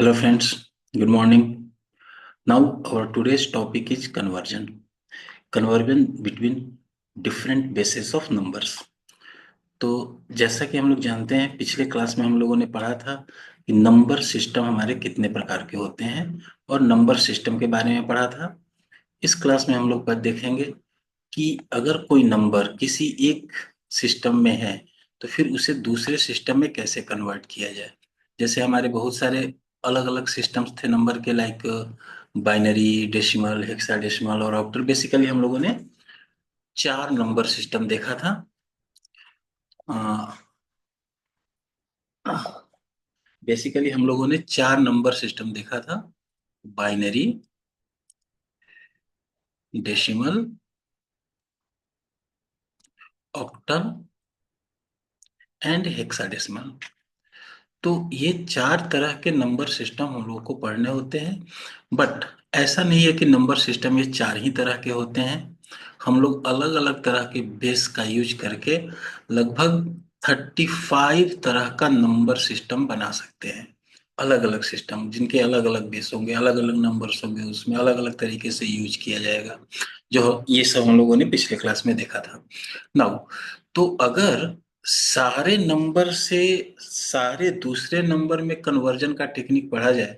Hello friends, good morning. Now our today's topic is conversion. Conversion between different bases of numbers. तो जैसा कि हम लोग जानते हैं पिछले क्लास में हम लोगों ने पढ़ा था कि नंबर सिस्टम हमारे कितने प्रकार के होते हैं और नंबर सिस्टम के बारे में पढ़ा था। इस क्लास में हम लोग पर देखेंगे कि अगर कोई नंबर किसी एक सिस्टम में है तो फिर उसे दूसरे सिस्टम में कैसे कन्वर्ट किया जाए। जैसे हमारे बहुत सारे अलग अलग सिस्टम्स थे नंबर के, लाइक बाइनरी, डेसिमल, हेक्साडेसिमल और ऑक्टल। बेसिकली हम लोगों ने चार नंबर सिस्टम देखा था। बेसिकली हम लोगों ने चार नंबर सिस्टम देखा था: binary, decimal, octal and hexadecimal. तो ये चार तरह के नंबर सिस्टम हम लोगों को पढ़ने होते हैं। बट ऐसा नहीं है कि नंबर सिस्टम ये चार ही तरह के होते हैं। हम लोग अलग अलग तरह के बेस का यूज करके लगभग 35 तरह का नंबर सिस्टम बना सकते हैं। अलग अलग सिस्टम जिनके अलग अलग बेस होंगे, अलग अलग नंबर्स होंगे, उसमें अलग अलग तरीके से यूज किया जाएगा। जो ये सब हम लोगों ने पिछले क्लास में देखा था। नाउ, तो अगर सारे नंबर से सारे दूसरे नंबर में कन्वर्जन का टेक्निक पढ़ा जाए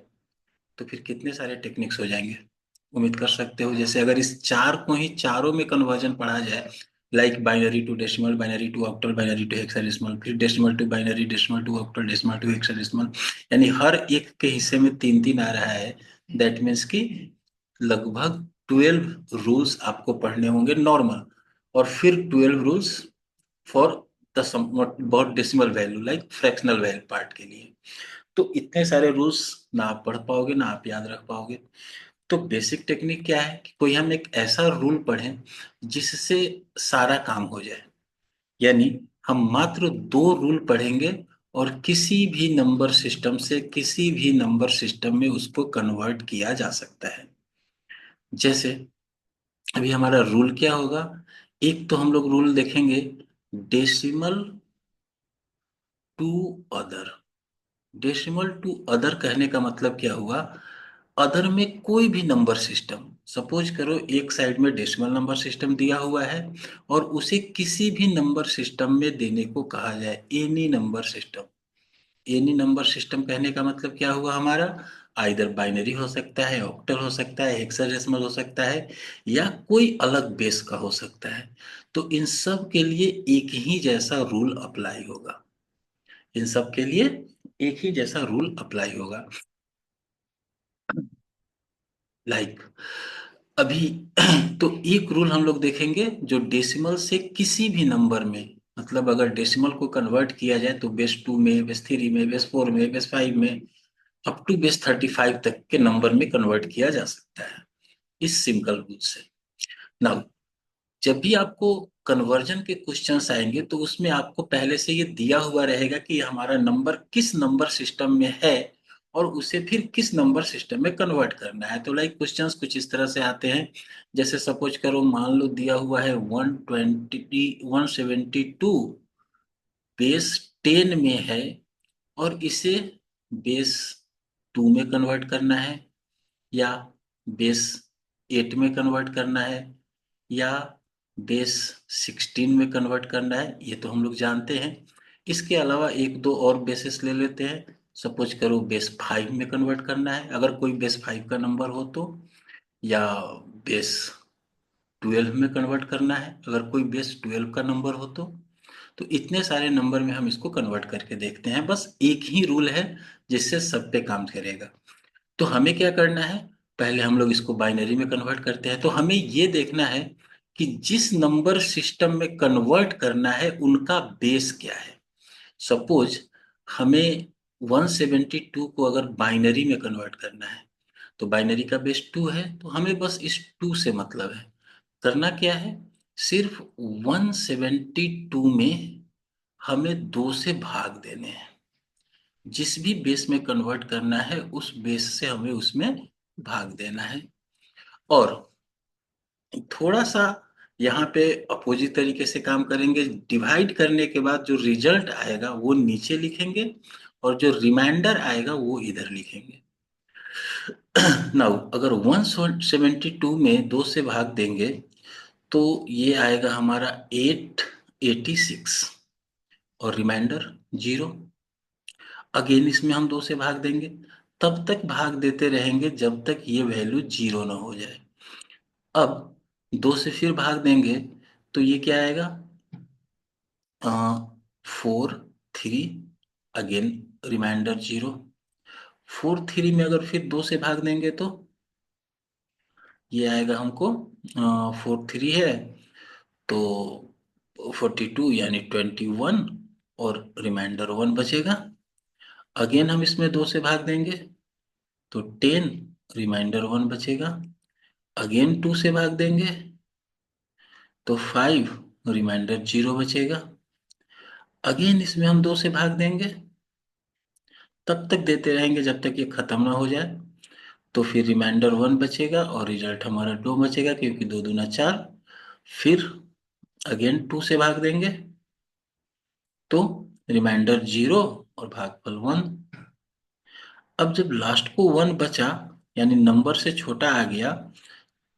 तो फिर कितने सारे टेक्निक्स हो जाएंगे, उम्मीद कर सकते हो। जैसे अगर इस चार को ही चारों में कन्वर्जन पढ़ा जाए, like binary to decimal, binary to octal, binary to hexadecimal, फिर decimal to binary, decimal to octal, decimal to hexadecimal, यानी हर एक के हिस्से में तीन तीन आ रहा है। दैट मीन्स कि लगभग 12 रूल्स आपको पढ़ने होंगे नॉर्मल, और फिर 12 रूल्स फॉर द बहुत decimal value, like fractional value part के लिए। तो इतने सारे रूल्स ना आप पढ़ पाओगे ना आप याद रख पाओगे। तो बेसिक टेक्निक क्या है कि कोई हम एक ऐसा रूल पढ़ें जिससे सारा काम हो जाए। यानी हम मात्र दो रूल पढ़ेंगे और किसी भी नंबर सिस्टम से किसी भी नंबर सिस्टम में उसको कन्वर्ट किया जा सकता है। जैसे अभी हमारा रूल क्या होगा, एक तो हम लोग रूल देखेंगे decimal to other. Decimal to other कहने का मतलब क्या हुआ, अदर में कोई भी नंबर सिस्टम, सपोज करो एक साइड में डेसिमल नंबर सिस्टम दिया हुआ है और उसे किसी भी नंबर सिस्टम में देने को कहा जाए, any number system. Any number system कहने का मतलब क्या हुआ हमारा, आइदर बाइनरी हो सकता है, ऑक्टल हो सकता है, हेक्साडेसिमल हो सकता है, या कोई अलग बेस का हो सकता है। तो इन सब के लिए एक ही जैसा रूल अप्लाई होगा। इन सब के लिए एक ही जैसा रूल अप्लाई होगा। लाइक अभी तो एक रूल हम लोग देखेंगे जो डेसिमल से किसी भी नंबर में, मतलब अगर डेसिमल को कन्वर्ट किया जाए तो बेस 2 में, बेस 3 में, बेस 4 में, बेस 5 में, अप टू बेस 35 तक के नंबर में कन्वर्ट किया जा सकता है इस सिंपल रूल से। नाउ, जब भी आपको कन्वर्जन के क्वेश्चंस आएंगे तो उसमें आपको पहले से ये दिया हुआ रहेगा कि हमारा नंबर किस नंबर सिस्टम में है और उसे फिर किस नंबर सिस्टम में कन्वर्ट करना है। तो लाइक क्वेश्चंस कुछ इस तरह से आते हैं। जैसे सपोज करो, मान लो दिया हुआ है 172 बेस 10 में है और इसे बेस 2 में कन्वर्ट करना है, या बेस 8 में कन्वर्ट करना है, या बेस 16 में कन्वर्ट करना है, ये तो हम लोग जानते हैं। इसके अलावा एक दो और बेसिस ले लेते हैं। सपोज करो बेस 5 में कन्वर्ट करना है अगर कोई बेस 5 का नंबर हो तो, या बेस 12 में कन्वर्ट करना है अगर कोई बेस 12 का नंबर हो तो इतने सारे नंबर में हम इसको कन्वर्ट करके देखते हैं। बस एक ही रूल है जिससे सब पे काम करेगा। तो हमें क्या करना है, पहले हम लोग इसको बाइनरी में कन्वर्ट करते हैं। तो हमें ये देखना है कि जिस नंबर सिस्टम में कन्वर्ट करना है उनका बेस क्या है। सपोज हमें 172 को अगर बाइनरी में कन्वर्ट करना है तो बाइनरी का बेस 2 है, तो हमें बस इस 2 से मतलब है। करना क्या है, सिर्फ 172 में हमें 2 से भाग देने हैं। जिस भी बेस में कन्वर्ट करना है उस बेस से हमें उसमें भाग देना है। और थोड़ा सा यहाँ पे अपोजिट तरीके से काम करेंगे। डिवाइड करने के बाद जो रिजल्ट आएगा वो नीचे लिखेंगे और जो रिमाइंडर आएगा वो इधर लिखेंगे। नाउ अगर 172 में 2 से भाग देंगे तो ये आएगा हमारा 886 और रिमाइंडर 0। अगेन इसमें हम 2 से भाग देंगे, तब तक भाग देते रहेंगे जब तक ये वैल्यू 0 ना हो जाए। अब 2 से फिर भाग देंगे तो ये क्या आएगा, 4 3, अगेन रिमाइंडर 0। 4 3 में अगर फिर 2 से भाग देंगे तो ये आएगा हमको, 4 3 है तो 42 यानी 21, और रिमाइंडर 1 बचेगा। अगेन हम इसमें 2 से भाग देंगे तो 10, रिमाइंडर 1 बचेगा। अगेन 2 से भाग देंगे तो 5, रिमाइंडर 0 बचेगा। अगेन इसमें हम 2 से भाग देंगे, तब तक देते रहेंगे जब तक ये खत्म ना हो जाए, तो फिर रिमाइंडर 1 बचेगा और रिजल्ट हमारा 2 बचेगा, क्योंकि 2 दूना 4। फिर अगेन 2 से भाग देंगे तो रिमाइंडर 0 और भागफल 1। अब जब लास्ट को 1 बचा, यानी नंबर से छोटा आ गया,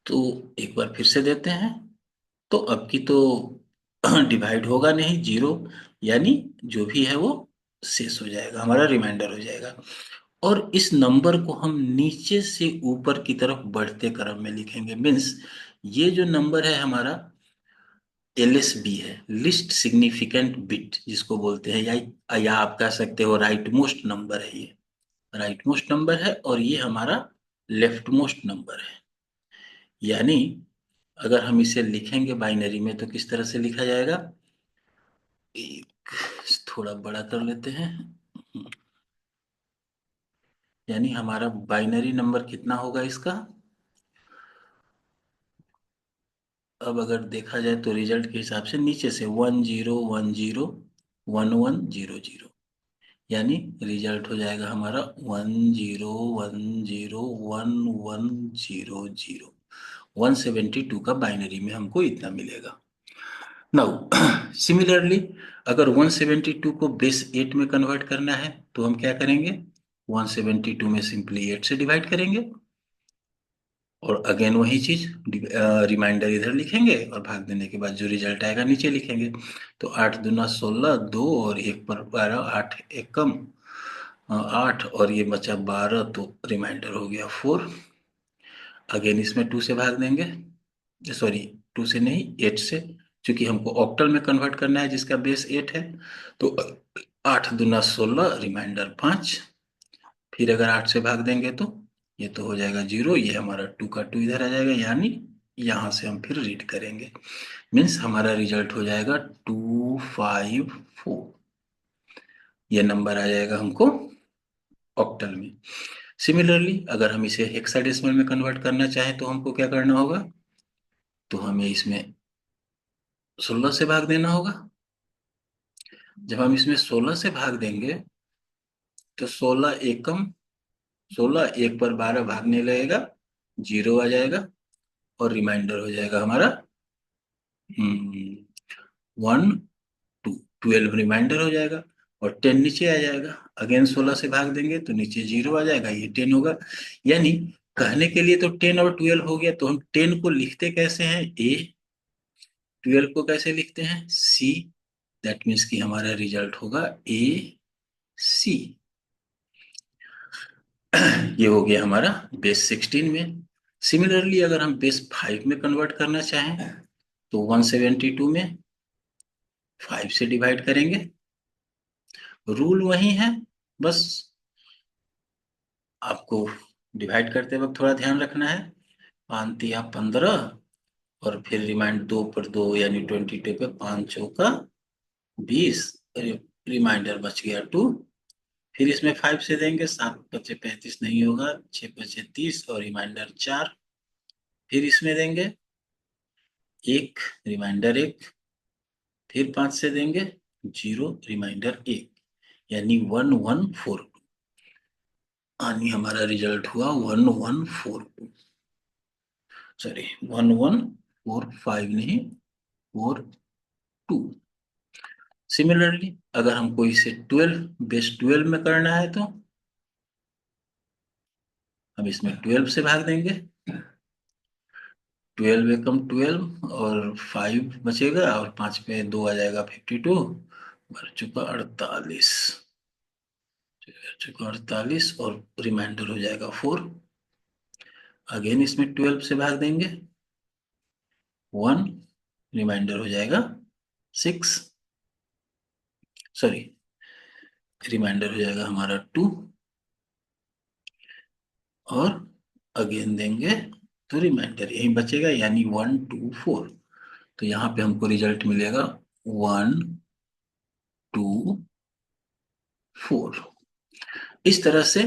तो एक बार फिर से देते हैं। तो अब की तो डिवाइड होगा नहीं, 0, यानी जो भी है वो शेष हो जाएगा, हमारा रिमाइंडर हो जाएगा। और इस नंबर को हम नीचे से ऊपर की तरफ बढ़ते क्रम में लिखेंगे। मीन्स ये जो नंबर है हमारा एलएसबी है, लिस्ट सिग्निफिकेंट बिट जिसको बोलते हैं, या आप कह सकते हो राइट मोस्ट नंबर है। ये राइट मोस्ट नंबर है और ये हमारा लेफ्ट मोस्ट नंबर है। यानी अगर हम इसे लिखेंगे बाइनरी में तो किस तरह से लिखा जाएगा, एक थोड़ा बड़ा कर लेते हैं। यानी हमारा बाइनरी नंबर कितना होगा इसका, अब अगर देखा जाए तो रिजल्ट के हिसाब से नीचे से 1010 1100, यानी रिजल्ट हो जाएगा हमारा 10101100। 172 का बाइनरी में हमको इतना मिलेगा। नाउ सिमिलरली अगर 172 को बेस 8 में कन्वर्ट करना है तो हम क्या करेंगे, 172 में सिंपली 8 से डिवाइड करेंगे, और अगेन वही चीज, रिमाइंडर इधर लिखेंगे और भाग देने के बाद जो रिजल्ट आएगा नीचे लिखेंगे। तो 8 दूना 16, 2 और 1 पर 12, 8 एक कम, 8 और ये बचा 12, तो रिमाइंडर हो गया 4। अगेन इसमें 2 से भाग देंगे, सॉरी 2 से नहीं 8 से, क्योंकि हमको ऑक्टल में कन्वर्ट करना है जिसका बेस 8 है। तो 8 दूना 16, रिमाइंडर 5। फिर अगर 8 से भाग देंगे तो ये तो हो जाएगा 0, ये हमारा 2 का 2 इधर आ जाएगा, यानी यहाँ से हम फिर रीड करेंगे। मीन्स हमारा रिजल्ट हो जाएगा 254। ये नंबर आ जाएगा हमको ऑक्टल में। सिमिलरली अगर हम इसे हेक्साडेसिमल में कन्वर्ट करना चाहें तो हमको क्या करना होगा, तो हमें इसमें 16 से भाग देना होगा। जब हम इसमें 16 से भाग देंगे तो 16 एकम, 16 1 पर 12 भागने लगेगा, 0 आ जाएगा, और रिमाइंडर हो जाएगा हमारा 1 2, 12 रिमाइंडर हो जाएगा, और 10 नीचे आ जाएगा। अगेन 16 से भाग देंगे तो नीचे 0 आ जाएगा, ये 10 होगा। यानी कहने के लिए तो 10 और 12 हो गया, तो हम 10 को लिखते कैसे हैं ए, 12 को कैसे लिखते हैं सी। दैट मीन्स कि हमारा रिजल्ट होगा ए सी। ये हो गया हमारा बेस 16 में। सिमिलरली अगर हम बेस 5 में कन्वर्ट करना चाहें तो 172 में 5 से डिवाइड करेंगे। रूल वही है, बस आपको डिवाइड करते वक्त थोड़ा ध्यान रखना है। 5 तिया 15, और फिर रिमाइंड 2 पर 2 यानी 22 पे 5 चौका 20, रिमाइंडर बच गया 2। फिर इसमें 5 से देंगे, 7 बचे 35 नहीं होगा, 6 बचे 30 और रिमाइंडर 4। फिर इसमें देंगे 1, रिमाइंडर 1। फिर 5 से देंगे 0, रिमाइंडर 1, यानी 1142। यानी हमारा रिजल्ट हुआ 1142, सॉरी 1145 नहीं, 42। सिमिलरली अगर हमको इसे 12 बेस 12 में करना है तो हम इसमें 12 से भाग देंगे। 12 एकम 12 और 5 बचेगा, और 5 पे 2 आ जाएगा 52, बच चुका 48, बच चुका 48, और रिमाइंडर हो जाएगा 4। अगेन इसमें 12 से भाग देंगे, 1, रिमाइंडर हो जाएगा 6, सॉरी, रिमाइंडर हो जाएगा हमारा 2, और अगेन देंगे तो रिमाइंडर यही बचेगा, यानी 1 2 4। तो यहाँ पे हमको रिजल्ट मिलेगा 1 2 4। इस तरह से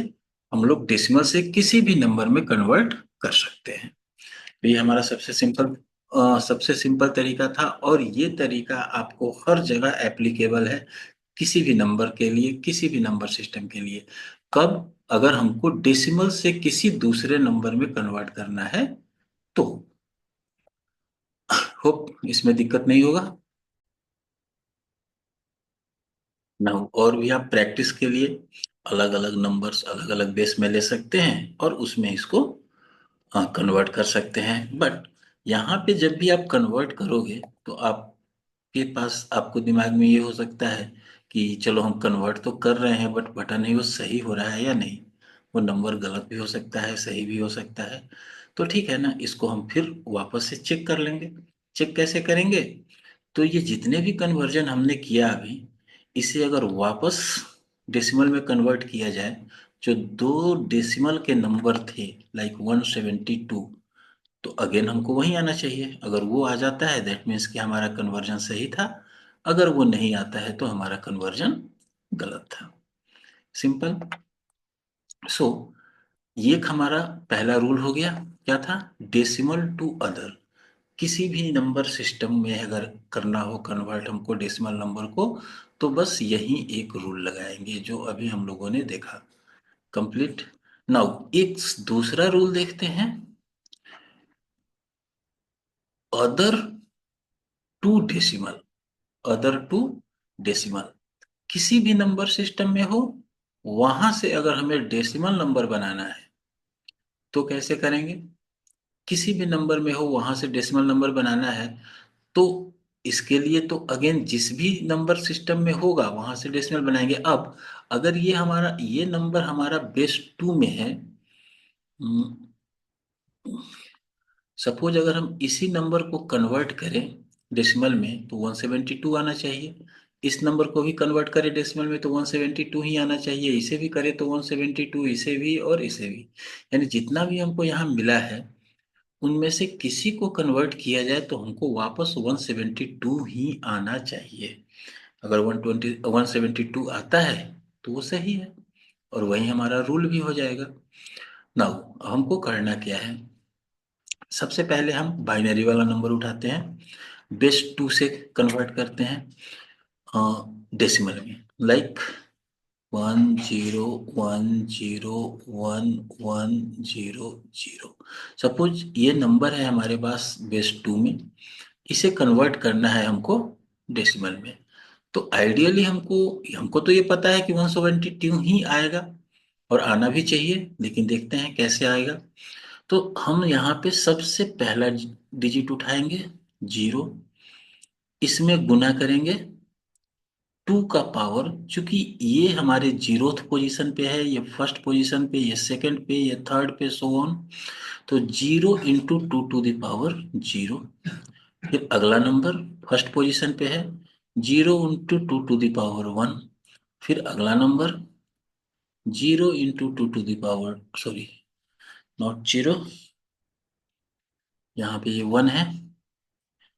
हम लोग डेसिमल से किसी भी नंबर में कन्वर्ट कर सकते हैं। तो ये हमारा सबसे सिंपल तरीका था, और ये तरीका आपको हर जगह एप्लीकेबल है, किसी भी नंबर के लिए, किसी भी नंबर सिस्टम के लिए। कब? अगर हमको डेसिमल से किसी दूसरे नंबर में कन्वर्ट करना है तो। होप इसमें दिक्कत नहीं होगा ना। और भी आप प्रैक्टिस के लिए अलग अलग नंबर्स अलग अलग बेस में ले सकते हैं, और उसमें इसको कन्वर्ट कर सकते हैं। बट यहाँ पे जब भी आप कन्वर्ट करोगे तो आपके पास, आपको दिमाग में ये हो सकता है कि चलो हम कन्वर्ट तो कर रहे हैं, बट पता नहीं वो सही हो रहा है या नहीं। वो नंबर गलत भी हो सकता है, सही भी हो सकता है। तो ठीक है ना, इसको हम फिर वापस से चेक कर लेंगे। चेक कैसे करेंगे? तो ये जितने भी कन्वर्जन हमने किया अभी, इसे अगर वापस डेसिमल में कन्वर्ट किया जाए, जो दो डेसिमल के नंबर थे, लाइक 172, तो अगेन हमको वही आना चाहिए। अगर वो आ जाता है दैट मीन्स कि हमारा कन्वर्जन सही था, अगर वो नहीं आता है तो हमारा कन्वर्जन गलत था। सिंपल। सो ये एक हमारा पहला रूल हो गया। क्या था? Decimal to other. किसी भी नंबर सिस्टम में अगर करना हो कन्वर्ट हमको डेसिमल नंबर को, तो बस यही एक रूल लगाएंगे जो अभी हम लोगों ने देखा। कंप्लीट। नाउ एक दूसरा रूल देखते हैं, other to decimal. Other to decimal, किसी भी नंबर सिस्टम में हो, वहां से अगर हमें डेसिमल नंबर बनाना है तो कैसे करेंगे? किसी भी नंबर में हो, वहां से डेसिमल नंबर बनाना है, तो इसके लिए तो अगेन जिस भी नंबर सिस्टम में होगा वहां से डेसिमल बनाएंगे। अब अगर ये नंबर हमारा बेस 2 में है, सपोज अगर हम इसी नंबर को कन्वर्ट करें डेसिमल में तो 172 आना चाहिए। इस नंबर को भी कन्वर्ट करें डेसिमल में तो 172 ही आना चाहिए। इसे भी करें तो 172, इसे भी और इसे भी। यानी जितना भी हमको यहाँ मिला है, उनमें से किसी को कन्वर्ट किया जाए तो हमको वापस 172 ही आना चाहिए। अगर 172 आता है तो वो सही है, और वही हमारा रूल भी हो जाएगा। नाउ हमको करना क्या है? सबसे पहले हम बाइनरी वाला नंबर उठाते हैं, बेस 2 से कन्वर्ट करते हैं डेसिमल में, लाइक 10101100। सपोज ये नंबर है हमारे पास बेस 2 में, इसे कन्वर्ट करना है हमको डेसिमल में। तो आइडियली हमको हमको तो ये पता है कि 172 ही आएगा, और आना भी चाहिए, लेकिन देखते हैं कैसे आएगा। तो हम यहाँ पे सबसे पहला डिजिट उठाएंगे, 0, इसमें गुना करेंगे 2 का पावर। चूंकि ये हमारे जीरोथ पोजीशन पे है, ये फर्स्ट पोजीशन पे, ये सेकंड पे, ये थर्ड पे, सो ऑन। तो 0 × 2 टू द पावर 0। फिर अगला नंबर फर्स्ट पोजीशन पे है, 0 × 2 टू द पावर 1। फिर अगला number 0 × 2 to the power, sorry, not 0, यहाँ पे ये 1 है।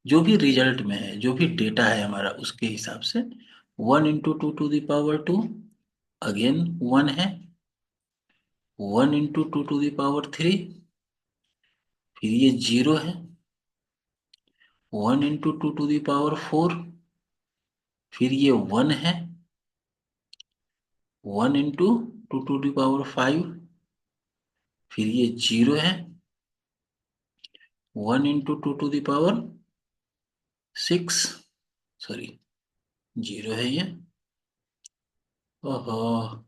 जो भी रिजल्ट में है, जो भी डेटा है हमारा, उसके हिसाब से 1 × 2 टू द पावर 2, अगेन 1 है। 1 × 2 टू द पावर 3, फिर ये 0 है। 1 × 2 टू द पावर 4, फिर ये 1 है। 1 × 2 टू द पावर 5, फिर ये 0 है। 1 × 2 टू द पावर 6, सॉरी, 0 है ये। ओहो,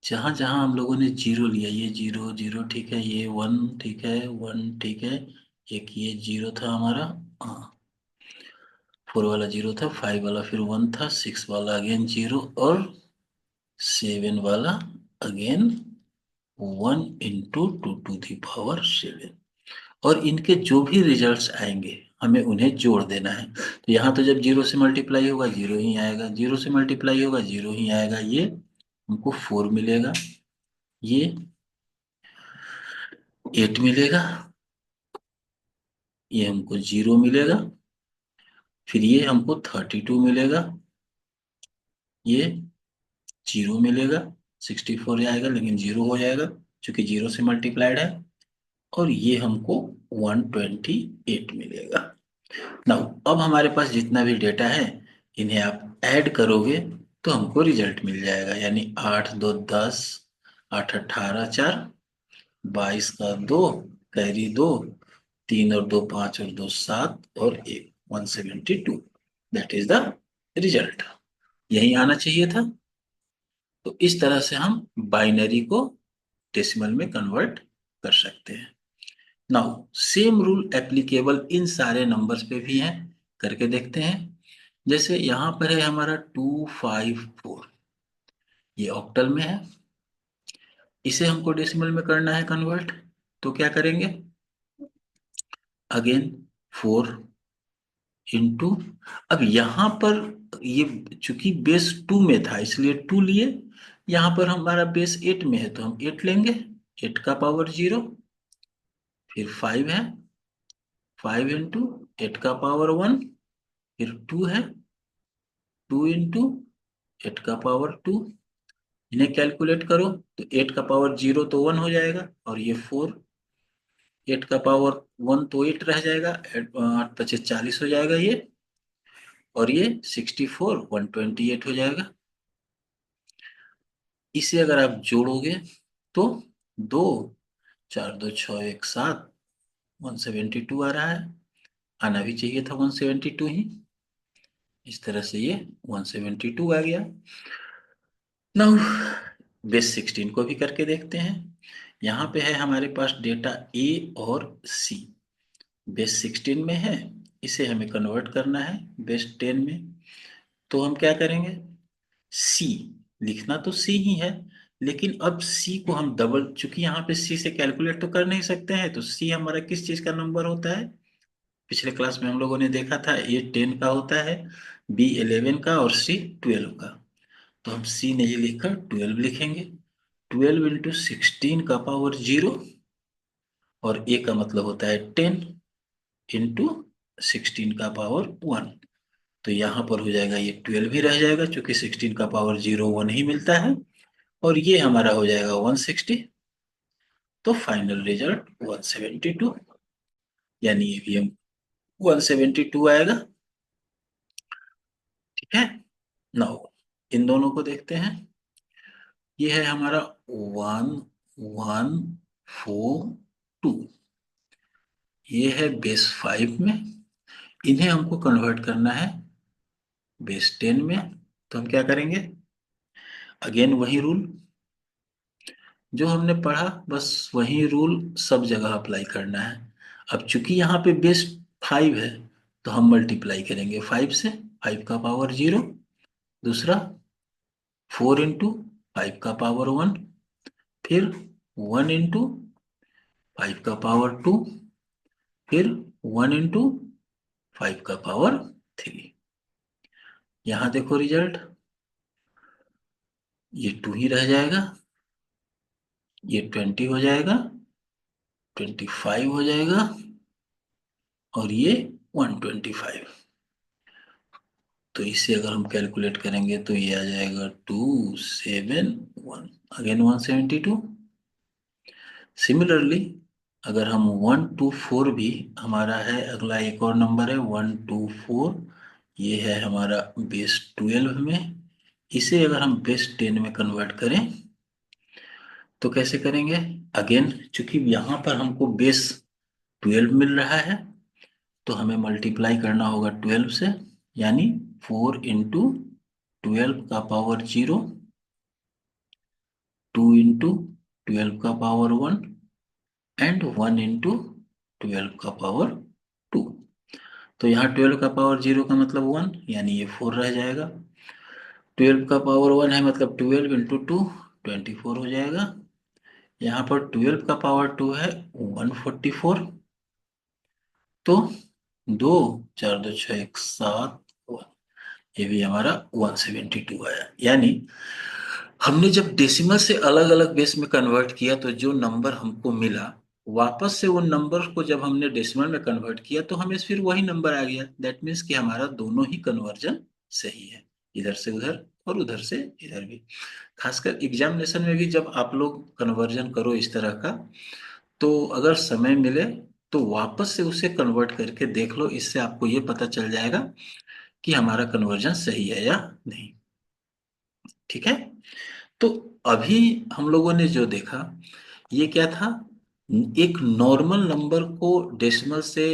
जहां जहां हम लोगों ने जीरो लिया, ये जीरो जीरो ठीक है, ये वन ठीक है, वन ठीक है, एक ये जीरो था हमारा, हाँ, फोर वाला जीरो था, फाइव वाला फिर वन था, सिक्स वाला अगेन जीरो, और सेवन वाला again one into two to the power seven. और इनके जो भी रिजल्ट्स आएंगे हमें उन्हें जोड़ देना है। तो यहाँ तो जब जीरो से मल्टीप्लाई होगा जीरो ही आएगा, जीरो से मल्टीप्लाई होगा जीरो ही आएगा, ये हमको फोर मिलेगा, ये एट मिलेगा, ये हमको जीरो मिलेगा, फिर ये हमको 32 मिलेगा, ये जीरो मिलेगा, 64 आएगा लेकिन जीरो हो जाएगा क्योंकि जीरो से मल्टीप्लाइड है, और ये हमको 128 मिलेगा। नाउ अब हमारे पास जितना भी डेटा है इन्हें आप ऐड करोगे तो हमको रिजल्ट मिल जाएगा, यानी 8 2 10, 8 18 4, 22 का 2, कैरी 2, 3 और 2 5 और 2 7 और 172। That is the result. यही आना चाहिए था। तो इस तरह से हम बाइनरी को डेसिमल में कन्वर्ट कर सकते हैं। Now same rule applicable in सारे नंबर्स पे भी है, करके देखते हैं। जैसे यहाँ पर है हमारा 254, ये ऑक्टल में है, इसे हमको डेसिमल में करना है कन्वर्ट। तो क्या करेंगे, अगेन फोर इंटू, अब यहाँ पर ये चूंकि बेस टू में था इसलिए टू लिए, यहाँ पर हमारा बेस एट में है तो हम एट लेंगे, एट का पावर जीरो, फिर फाइव है, फाइव इंटू एट का पावर वन, फिर टू है, टू इंटू एट का पावर टू, इन्हें कैलकुलेट करो तो एट का पावर जीरो तो वन हो जाएगा, और ये फोर, एट का पावर वन तो एट रह जाएगा, आठ पचे 40 हो जाएगा ये, और ये 64 128 हो जाएगा। इसे अगर आप जोड़ोगे तो दो, चार दो छः एक सात, 172 आ रहा है, आना भी चाहिए था 172 ही। इस तरह से ये 172 आ गया। नाउ बेस 16 को भी करके देखते हैं। यहाँ पे है हमारे पास डेटा ए और सी, बेस 16 में है, इसे हमें कन्वर्ट करना है बेस 10 में। तो हम क्या करेंगे, सी, लिखना तो सी ही है, लेकिन अब सी को हम डबल, चूंकि यहाँ पे सी से कैलकुलेट तो कर नहीं सकते हैं, तो सी हमारा किस चीज का नंबर होता है, पिछले क्लास में हम लोगों ने देखा था, ए 10 का होता है, बी 11 का और सी 12 का। तो हम सी नहीं लिखकर 12 लिखेंगे, 12 इंटू 16 का पावर जीरो, और ए का मतलब होता है 10 इंटू 16 का पावर वन। तो यहाँ पर हो जाएगा, ये 12 ही रह जाएगा क्योंकि 16 का पावर जीरो वन ही मिलता है, और ये हमारा हो जाएगा 160। तो फाइनल रिजल्ट 172, यानी ये भी हम 172 आएगा। ठीक है, नाउ इन दोनों को देखते हैं। ये है हमारा 1142, ये है बेस 5 में, इन्हें हमको कन्वर्ट करना है बेस 10 में। तो हम क्या करेंगे, अगेन वही रूल जो हमने पढ़ा, बस वही रूल सब जगह अप्लाई करना है। अब चूंकि यहाँ पे बेस 5 है तो हम मल्टीप्लाई करेंगे 5 से, 5 का पावर जीरो, दूसरा 4 इंटू 5 का पावर वन, फिर 1 इंटू 5 का पावर टू, फिर 1 इंटू 5 का पावर थ्री। यहाँ देखो रिजल्ट, ये टू ही रह जाएगा, ये 20 हो जाएगा, 25 हो जाएगा, और ये 125। तो इसे अगर हम कैलकुलेट करेंगे तो ये आ जाएगा 271, अगेन 172। सिमिलरली अगर हम 124 भी, हमारा है अगला एक और नंबर है 124, ये है हमारा बेस 12 में, इसे अगर हम बेस 10 में कन्वर्ट करें तो कैसे करेंगे, अगेन चूंकि यहाँ पर हमको बेस 12 मिल रहा है तो हमें मल्टीप्लाई करना होगा 12 से, यानी 4 इंटू 12 का पावर जीरो, 2 into 12 का पावर 1 एंड 1 into 12 का पावर 2। तो यहाँ 12 का पावर 0 का मतलब 1, यानी ये 4 रह जाएगा। 12 का पावर 1 है मतलब 12 into 2 24 हो जाएगा। यहाँ पर 12 का पावर 2 है 144। तो 2 4 2 6 1 7, ये भी हमारा 172 आया। यानी हमने जब डेसिमल से अलग अलग बेस में कन्वर्ट किया तो जो नंबर हमको मिला, वापस से उन नंबर को जब हमने डेसिमल में कन्वर्ट किया तो हमें फिर वही नंबर आ गया। दैट मीन्स कि हमारा दोनों ही कन्वर्जन सही है, इधर से उधर और उधर से इधर भी। खासकर एग्जामिनेशन में भी जब आप लोग कन्वर्जन करो इस तरह का, तो अगर समय मिले तो वापस से उसे कन्वर्ट करके देख लो। इससे आपको ये पता चल जाएगा कि हमारा कन्वर्जन सही है या नहीं। ठीक है। तो अभी हम लोगों ने जो देखा ये क्या था, एक नॉर्मल नंबर को डेसिमल से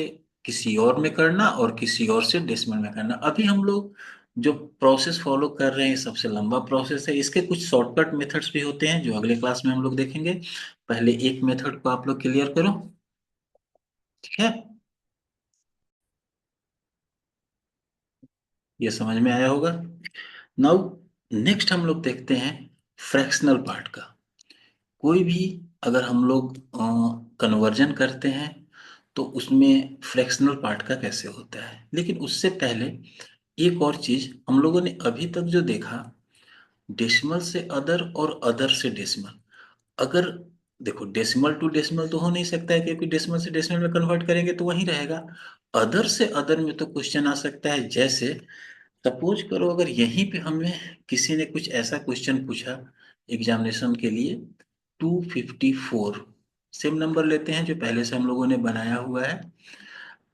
किसी और में करना और किसी और से डेसिमल में करना। अभी हम लोग जो प्रोसेस फॉलो कर रहे हैं सबसे लंबा प्रोसेस है। इसके कुछ शॉर्टकट मेथड्स भी होते हैं जो अगले क्लास में हम लोग देखेंगे। पहले एक मेथड को आप लोग क्लियर करो। ठीक है, ये समझ में आया होगा। नाउ नेक्स्ट हम लोग देखते हैं फ्रैक्शनल पार्ट का। कोई भी अगर हम लोग कन्वर्जन करते हैं तो उसमें फ्रैक्शनल पार्ट का कैसे होता है। लेकिन उससे पहले एक और चीज हम लोगों ने अभी तक जो देखा, डेसिमल से अदर और अदर से डेसिमल। अगर देखो डेसिमल टू डेसिमल तो हो नहीं सकता है, क्योंकि डेसिमल से डेसिमल में कन्वर्ट करेंगे तो वही रहेगा। अदर से अदर में तो क्वेश्चन आ सकता है। जैसे सपोज करो अगर यहीं पे हमें किसी ने कुछ ऐसा क्वेश्चन पूछा एग्जामिनेशन के लिए, 254 सेम नंबर लेते हैं जो पहले से हम लोगों ने बनाया हुआ है।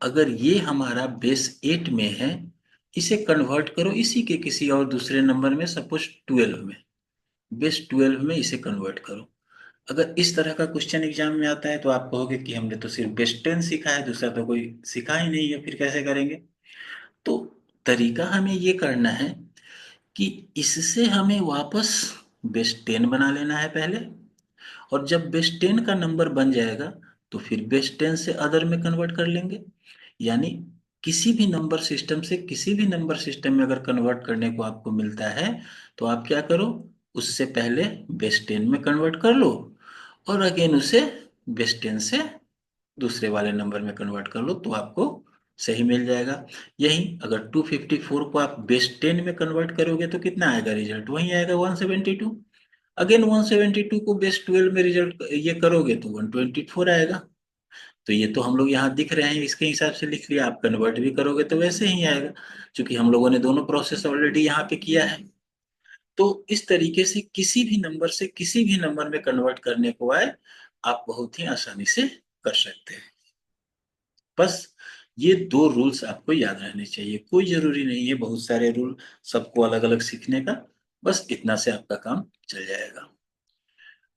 अगर ये हमारा बेस 8 में है, इसे कन्वर्ट करो इसी के किसी और दूसरे नंबर में, सपोज 12 में, बेस 12 में इसे कन्वर्ट करो। अगर इस तरह का क्वेश्चन एग्जाम में आता है तो आप कहोगे कि हमने तो सिर्फ बेस 10 सीखा है, दूसरा तो कोई सीखा ही नहीं है, फिर कैसे करेंगे। तो तरीका हमें ये करना है कि इससे हमें वापस बेस 10 बना लेना है पहले। और जब बेस 10 का नंबर बन जाएगा तो फिर बेस 10 से अदर में कन्वर्ट कर लेंगे। यानी किसी भी नंबर सिस्टम से किसी भी नंबर सिस्टम में अगर कन्वर्ट करने को आपको मिलता है तो आप क्या करो, उससे पहले बेस 10 में कन्वर्ट कर लो और अगेन उसे बेस 10 से दूसरे वाले नंबर में कन्वर्ट कर लो तो आपको सही मिल जाएगा। यही अगर 254 को आप बेस 10 में कन्वर्ट करोगे तो कितना आएगा रिजल्ट, वही आएगा 172। अगेन 172 को बेस 12 में रिजल्ट ये करोगे तो 124 आएगा। तो ये तो हम लोग यहाँ दिख रहे हैं, इसके हिसाब से लिख लिया। आप कन्वर्ट भी करोगे तो वैसे ही आएगा, क्योंकि हम लोगों ने दोनों प्रोसेस ऑलरेडी यहाँ पे किया है। तो इस तरीके से किसी भी नंबर से किसी भी नंबर में कन्वर्ट करने को आए, आप बहुत ही आसानी से कर सकते हैं। बस ये दो रूल्स आपको याद रहने चाहिए। कोई जरूरी नहीं है बहुत सारे रूल सबको अलग अलग सीखने का, बस इतना से आपका काम चल जाएगा।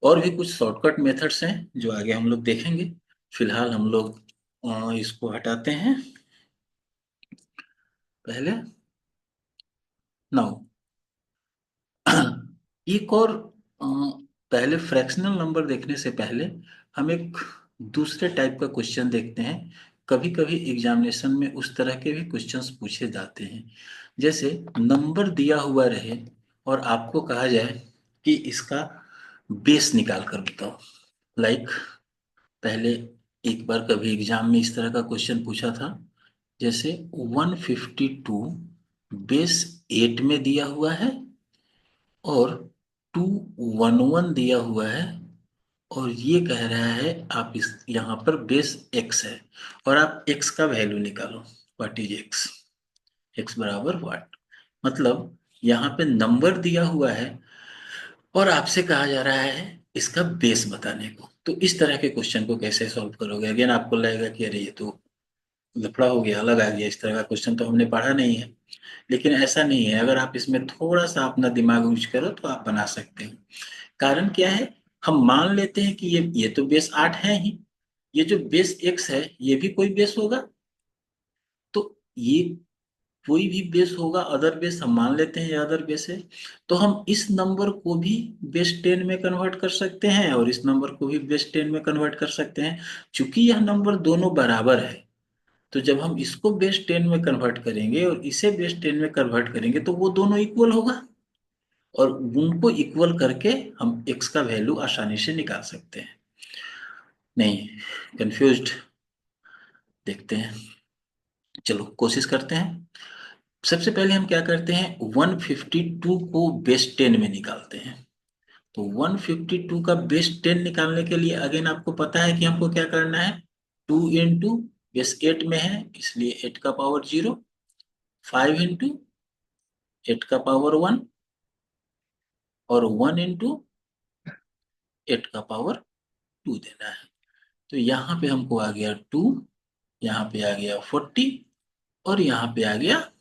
और भी कुछ शॉर्टकट मेथड्स हैं जो आगे हम लोग देखेंगे। फिलहाल हम लोग इसको हटाते हैं पहले। नाउ एक और अ, पहले फ्रैक्शनल नंबर देखने से पहले हम एक दूसरे टाइप का क्वेश्चन देखते हैं। कभी कभी एग्जामिनेशन में उस तरह के भी क्वेश्चंस पूछे जाते हैं। जैसे नंबर दिया हुआ रहे और आपको कहा जाए कि इसका बेस निकाल कर बताओ। लाइक पहले एक बार कभी एग्जाम में इस तरह का क्वेश्चन पूछा था। जैसे 152 बेस 8 में दिया हुआ है और 211 दिया हुआ है, और ये कह रहा है आप इस यहाँ पर बेस x है और आप x का वैल्यू निकालो। व्हाट इज x, x बराबर व्हाट। मतलब यहाँ पे नंबर दिया हुआ है और आपसे कहा जा रहा है इसका बेस बताने को। तो इस तरह के क्वेश्चन को कैसे सॉल्व करोगे। अगेन आपको लगेगा कि अरे ये तो लफड़ा हो गया, अलग आ गया, इस तरह का क्वेश्चन तो हमने पढ़ा नहीं है। लेकिन ऐसा नहीं है, अगर आप इसमें थोड़ा सा अपना दिमाग यूज करो तो आप बना सकते हैं। कारण क्या है, हम मान लेते हैं कि ये तो बेस 8 है ही, ये जो बेस x है ये भी कोई बेस होगा। तो ये कोई भी बेस होगा, अदर बेस हम मान लेते हैं, अदर बेस है, तो हम इस नंबर को भी बेस 10 में कन्वर्ट कर सकते हैं और इस नंबर को भी बेस 10 में कन्वर्ट कर सकते हैं। चूंकि यह नंबर दोनों बराबर है, तो जब हम इसको बेस 10 में कन्वर्ट करेंगे और इसे बेस 10 में कन्वर्ट करेंगे तो वो दोनों इक्वल होगा, और उनको इक्वल करके हम x का वैल्यू आसानी से निकाल सकते हैं। नहीं कंफ्यूज्ड? देखते हैं, चलो कोशिश करते हैं। सबसे पहले हम क्या करते हैं, 152 को बेस 10 में निकालते हैं। तो 152 का बेस 10 निकालने के लिए अगेन आपको पता है कि हमको क्या करना है, 2 इंटू बेस 8 में है इसलिए 8 का पावर 0, 5 इंटू 8 का पावर 1 और 1 इंटू 8 का पावर 2 देना है। तो यहाँ पे हमको आ गया 2, यहाँ पे आ गया 40 और यहाँ पे आ गया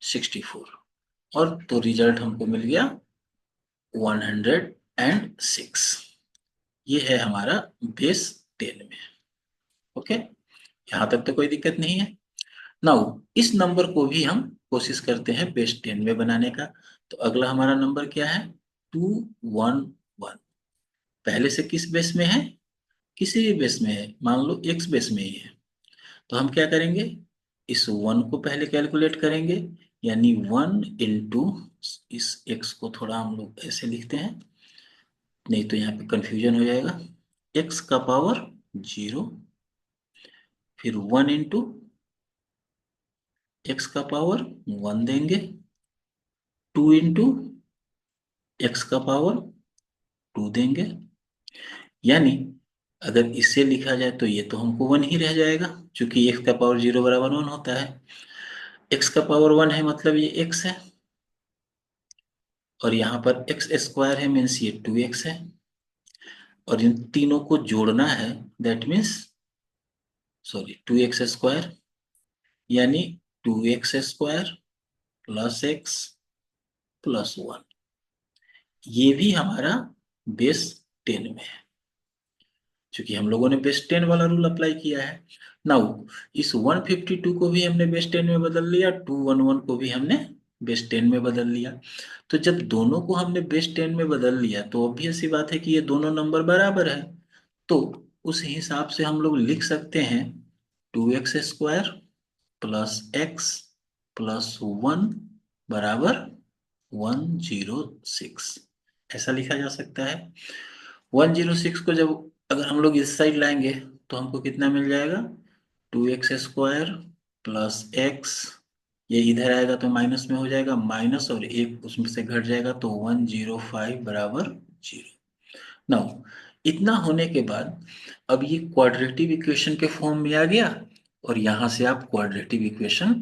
64, और तो रिजल्ट हमको मिल गया 106। ये है हमारा बेस 10 में। ओके, यहाँ तक तो कोई दिक्कत नहीं है। नाउ इस नंबर को भी हम कोशिश करते हैं बेस 10 में बनाने का। तो अगला हमारा नंबर क्या है, 211। पहले से किस बेस में है, किसी भी बेस में है, मान लो एक्स बेस में ही है। तो हम क्या करेंगे, इस वन को पहले कैलकुलेट करेंगे, यानी 1 इंटू, इस एक्स को थोड़ा हम लोग ऐसे लिखते हैं, नहीं तो यहाँ पे कंफ्यूजन हो जाएगा, एक्स का पावर 0, फिर 1 इंटू एक्स का पावर 1 देंगे, 2 इंटू एक्स का पावर 2 देंगे, यानी अगर इसे लिखा जाए तो ये तो हमको 1 ही रह जाएगा, क्योंकि एक्स का पावर 0 बराबर 1 होता है। एक्स का पावर 1 है मतलब ये एक्स है, और यहाँ पर एक्स स्क्वायर है मीन्स ये 2x है, और इन तीनों को जोड़ना है, that means sorry 2x square, यानी 2x square plus x plus 1, ये भी हमारा बेस 10 में है, क्योंकि हम लोगों ने बेस 10 वाला रूल अप्लाई किया है। नाउ इस 152 को भी हमने बेस 10 में बदल लिया, 211 को भी हमने बेस 10 में बदल लिया। तो जब दोनों को हमने बेस 10 में बदल लिया तो ऑब्वियस सी बात है कि ये दोनों नंबर बराबर है। तो उस हिसाब से हम लोग लिख सकते हैं 2x square plus x plus 1 बराबर 106, ऐसा लिखा जा सकता है। 106 को जब अगर हम लोग इस साइड लाएंगे तो हमको कितना मिल जाएगा, 2x स्क्वायर प्लस एक्स, ये इधर आएगा तो माइनस में हो जाएगा, माइनस और एक उसमें से घट जाएगा तो 105 बराबर 0। नाउ इतना होने के बाद अब ये क्वाड्रेटिक इक्वेशन के फॉर्म में आ गया, और यहाँ से आप क्वाड्रेटिक इक्वेशन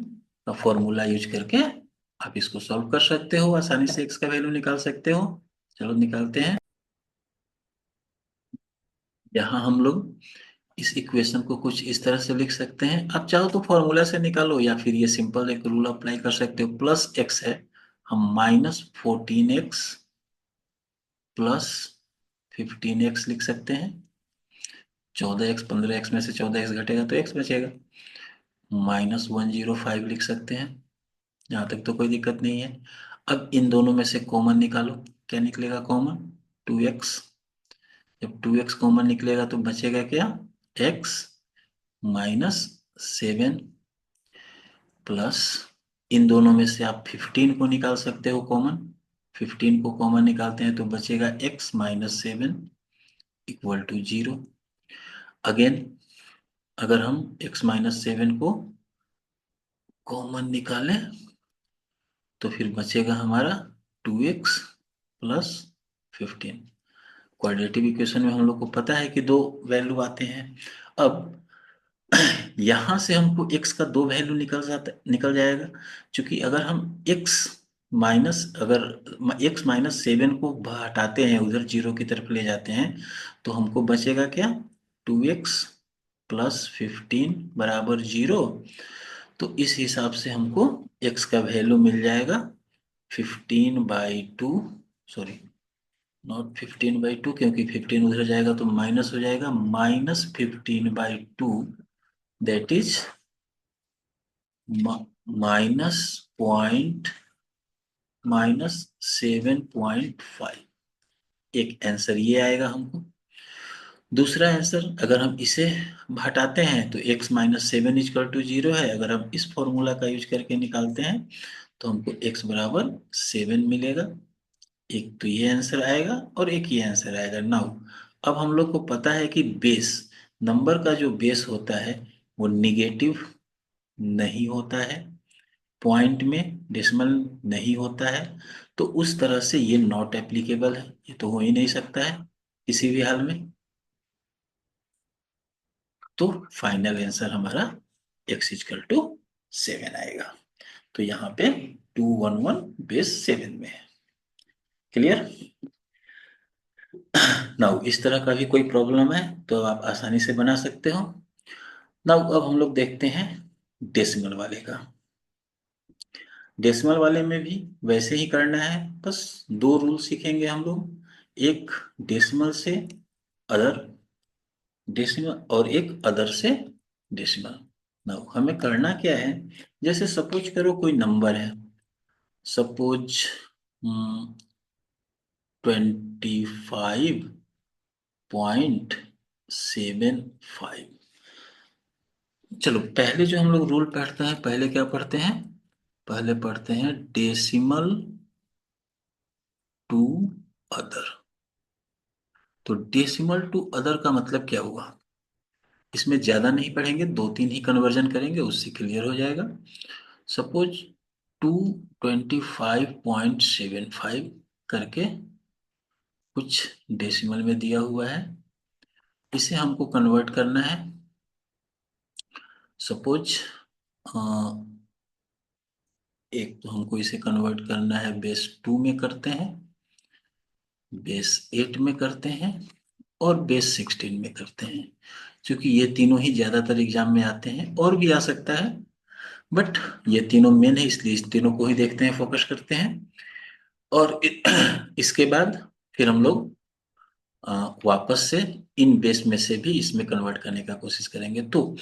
का फॉर्मूला यूज करके आप इसको सॉल्व कर सकते हो, आसानी से x का वैल्यू निकाल सकते हो। चलो निकालते हैं। यहाँ हम लोग इस इक्वेशन को कुछ इस तरह से लिख सकते हैं, आप चाहो तो फॉर्मूला से निकालो या फिर ये सिंपल एक रूल अप्लाई कर सकते हो। प्लस एक्स है, हम -14x प्लस 15x लिख सकते हैं। 14x, 15x में से 14x घटेगा तो x बचेगा, -105 लिख सकते हैं। यहाँ तक तो कोई दिक्कत नहीं है। अब इन दोनों में से कॉमन निकालो, क्या निकलेगा कॉमन, 2x। जब 2x कॉमन निकलेगा तो बचेगा क्या, x -7 प्लस, इन दोनों में से आप 15 को निकाल सकते हो कॉमन, 15 को कॉमन निकालते हैं तो बचेगा x -7 इक्वल टू 0। अगेन अगर हम x -7 को कॉमन निकालें तो फिर बचेगा हमारा 2x प्लस 15। क्वाड्रेटिक इक्वेशन में हम लोग को पता है कि दो वैल्यू आते हैं। अब यहाँ से हमको x का दो वैल्यू निकल जाएगा, क्योंकि अगर हम x माइनस अगर x -7 को हटाते हैं, उधर जीरो की तरफ ले जाते हैं, तो हमको बचेगा क्या, 2x प्लस 15 बराबर 0। तो इस हिसाब से हमको x का वैल्यू मिल जाएगा 15/2, सॉरी नॉट 15/2, क्योंकि 15 उधर जाएगा तो माइनस हो जाएगा, -15/2, दैट इज माइनस पॉइंट -7.5, एक आंसर ये आएगा हमको। दूसरा आंसर अगर हम इसे हटाते हैं तो x-7 = 0 है। अगर हम इस फॉर्मूला का यूज करके निकालते हैं तो हमको x बराबर 7 मिलेगा। एक तो ये आंसर आएगा और एक ये आंसर आएगा। नाउ अब हम लोग को पता है कि बेस, नंबर का जो बेस होता है वो निगेटिव नहीं होता है, पॉइंट में डेसिमल नहीं होता है। तो उस तरह से ये नॉट एप्लीकेबल है, ये तो हो ही नहीं सकता है किसी भी हाल में। तो फाइनल आंसर हमारा x = 7 आएगा। तो यहाँ पे 211 बेस 7 में है। क्लियर? नाउ इस तरह का भी कोई प्रॉब्लम है तो आप आसानी से बना सकते हो। नाउ अब हम लोग देखते हैं डेसिमल वाले का। डेसिमल वाले में भी वैसे ही करना है, बस दो रूल सीखेंगे हम लोग। एक डेसिमल से अदर डेसिमल और एक अदर से डेसिमल। नाउ हमें करना क्या है, जैसे सपोज करो कोई नंबर है, सपोज 25.75। चलो पहले जो हम लोग रूल पढ़ते हैं, पहले क्या पढ़ते हैं, पहले पढ़ते हैं डेसिमल टू अदर। तो डेसिमल टू अदर का मतलब क्या हुआ, इसमें ज्यादा नहीं पढ़ेंगे, दो तीन ही कन्वर्जन करेंगे उससे क्लियर हो जाएगा। सपोज 225.75 करके कुछ डेसिमल में दिया हुआ है, इसे हमको कन्वर्ट करना है। सपोज एक तो हमको इसे कन्वर्ट करना है, बेस 2 में करते हैं, बेस 8 में करते हैं और बेस 16 में करते हैं। क्योंकि ये तीनों ही ज्यादातर एग्जाम में आते हैं, और भी आ सकता है बट ये तीनों मेन है, इसलिए इस तीनों को ही देखते हैं, फोकस करते हैं। और इसके बाद फिर हम लोग वापस से इन बेस में से भी इसमें कन्वर्ट करने का कोशिश करेंगे। तो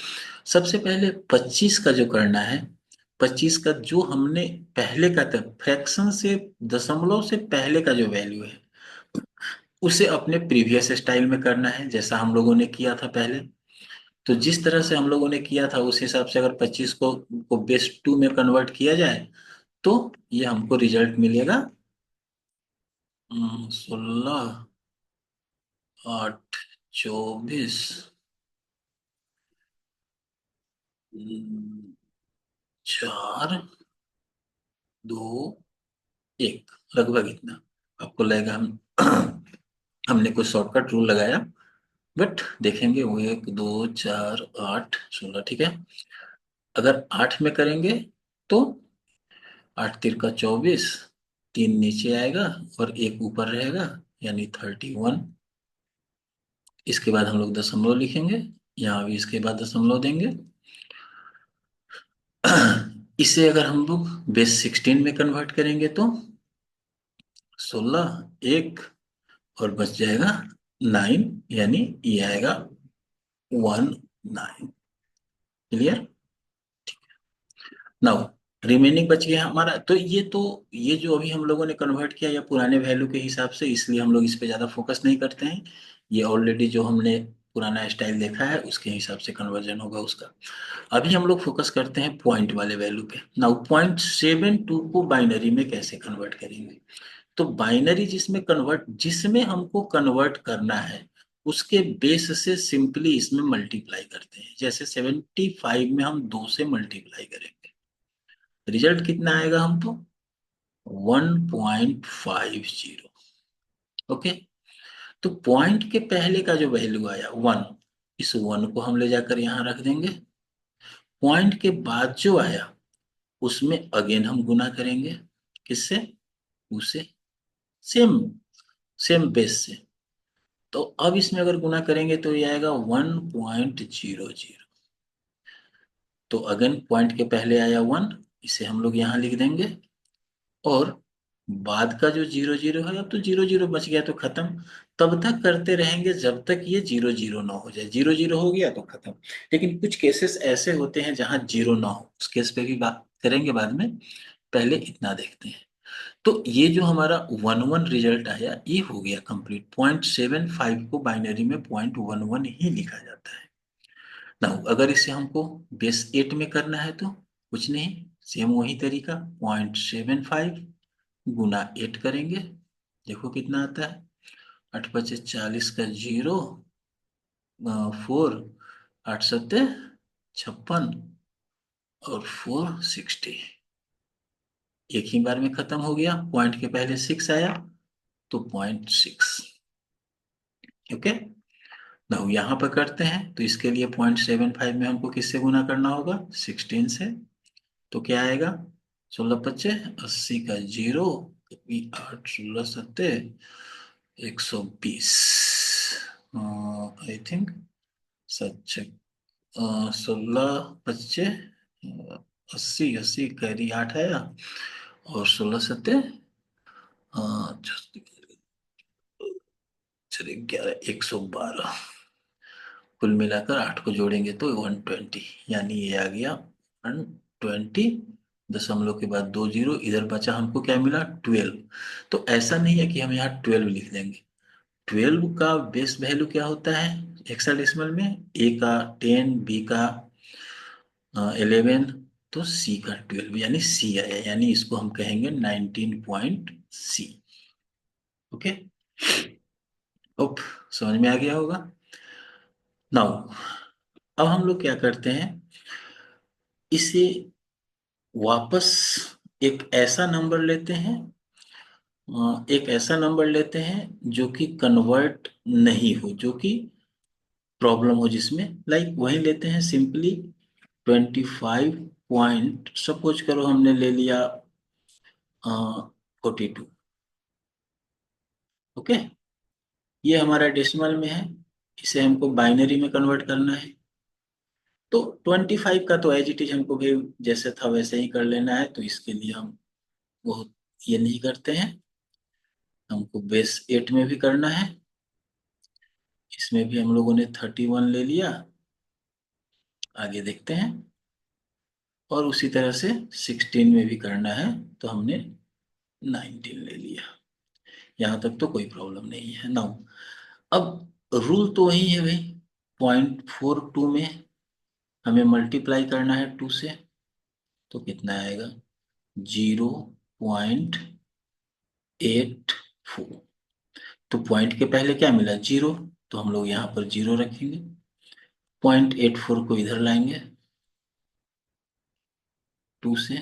सबसे पहले 25 का जो करना है, 25 का जो हमने पहले का था, फ्रैक्शन से, दशमलव से पहले का जो वैल्यू है उसे अपने प्रीवियस स्टाइल में करना है, जैसा हम लोगों ने किया था पहले। तो जिस तरह से हम लोगों ने किया था उस हिसाब से अगर 25 को बेस 2 में कन्वर्ट किया जाए तो ये हमको रिजल्ट मिलेगा 16, 8, 24, 4, 2, 1, लगभग इतना आपको लगेगा। हम हमने कुछ शॉर्टकट रूल लगाया, बट देखेंगे वो 1, 2, 4, 8, 16, ठीक है। अगर 8 में करेंगे तो 8 × 3 = 24, 3 नीचे आएगा और एक ऊपर रहेगा, यानी 31। इसके बाद हम लोग दशमलव लिखेंगे, यहाँ भी इसके बाद दशमलव देंगे। इसे अगर हम लोग बेस 16 में कन्वर्ट करेंगे तो 16, 1 और बच जाएगा 9, यानी ये आएगा 19। क्लियर? नाउ रिमेनिंग बच गया हमारा। तो ये जो अभी हम लोगों ने कन्वर्ट किया या पुराने वैल्यू के हिसाब से, इसलिए हम लोग इस पे ज्यादा फोकस नहीं करते हैं। ये ऑलरेडी जो हमने पुराना स्टाइल देखा है उसके हिसाब से कन्वर्जन होगा उसका। अभी हम लोग फोकस करते हैं पॉइंट वाले वैल्यू पे। नाउ 0.72 को बाइनरी में कैसे कन्वर्ट करेंगे। तो बाइनरी जिसमें हमको कन्वर्ट करना है उसके बेस से सिंपली इसमें मल्टीप्लाई करते हैं। जैसे 75 में हम 2 से मल्टीप्लाई करेंगे, रिजल्ट कितना आएगा हमको, 1.50। ओके। तो पॉइंट के पहले का जो वैल्यू आया 1, इस 1 को हम ले जाकर यहाँ रख देंगे। पॉइंट के बाद जो आया उसमें अगेन हम गुना करेंगे, किससे, उसे, सेम सेम बेस से। तो अब इसमें अगर गुना करेंगे तो ये आएगा 1.00। तो अगेन पॉइंट के पहले आया 1, इसे हम लोग यहाँ लिख देंगे। और बाद का जो 00 है, अब तो 00 बच गया तो खत्म। तब तक करते रहेंगे जब तक ये 00 ना हो जाए। 00 हो गया तो खत्म। लेकिन कुछ केसेस ऐसे होते हैं जहां 0 ना हो, उस केस पे भी बात करेंगे बाद में, पहले इतना देखते हैं। तो ये जो हमारा 1 1 रिजल्ट आया, ये हो गया कंप्लीट। 0.75 को बाइनरी में 0.11 ही लिखा जाता है ना। अगर इसे हमको बेस 8 में करना है तो कुछ नहीं, सेम वही तरीका, 0.75 गुना 8 करेंगे। देखो कितना आता है, 8 × 5 = 40 का 0, 4, 8 × 7 = 56 और 460। एक ही बार में खत्म हो गया, पॉइंट के पहले 6 आया तो 0.6। ओके ना, यहाँ पर करते हैं तो इसके लिए 0.75 में हमको किससे गुना करना होगा, 16 से। तो क्या आएगा, 16 × 5 = 80 का 0, 8 16 7 120, आई थिंक सच। 16 × 5 = 80, 80 कैरी 8 आया, और 16 7 चलिए 11 112, कुल मिलाकर 8 को जोड़ेंगे तो 120, यानी ये आ गया 120। दशमलव के बाद 2 जीरो, इधर बचा हमको क्या मिला, 12। तो ऐसा नहीं है कि हम यहाँ 12 लिख देंगे। 12 का बेस वैल्यू क्या होता है हेक्साडेसिमल में, ए का 10, बी का 11, तो सी का 12, यानी सी आया, यानी इसको हम कहेंगे 19 पॉइंट सी। ओके, ओप, समझ में आ गया होगा। नाउ अब हम लोग क्या करते हैं, इसे वापस एक ऐसा नंबर लेते हैं, एक ऐसा नंबर लेते हैं जो कि कन्वर्ट नहीं हो, जो कि प्रॉब्लम हो जिसमें, लाइक वही लेते हैं सिंपली 25 पॉइंट, सपोज करो हमने ले लिया 42। ओके, ये हमारा डेसिमल में है, इसे हमको बाइनरी में कन्वर्ट करना है। तो 25 का तो एज इट इज हमको भी जैसे था वैसे ही कर लेना है, तो इसके लिए हम बहुत ये नहीं करते हैं, हमको बेस 8 में भी करना है। इसमें भी हम लोगों ने 31 ले लिया, आगे देखते हैं। और उसी तरह से 16 में भी करना है, तो हमने 19 ले लिया। यहाँ तक तो कोई प्रॉब्लम नहीं है। नाउ अब रूल तो वही है भाई, 0.42 में हमें मल्टीप्लाई करना है 2 से, तो कितना आएगा, 0.84। तो पॉइंट के पहले क्या मिला, 0, तो हम लोग यहाँ पर 0 रखेंगे, 0.84 को इधर लाएंगे 2 से,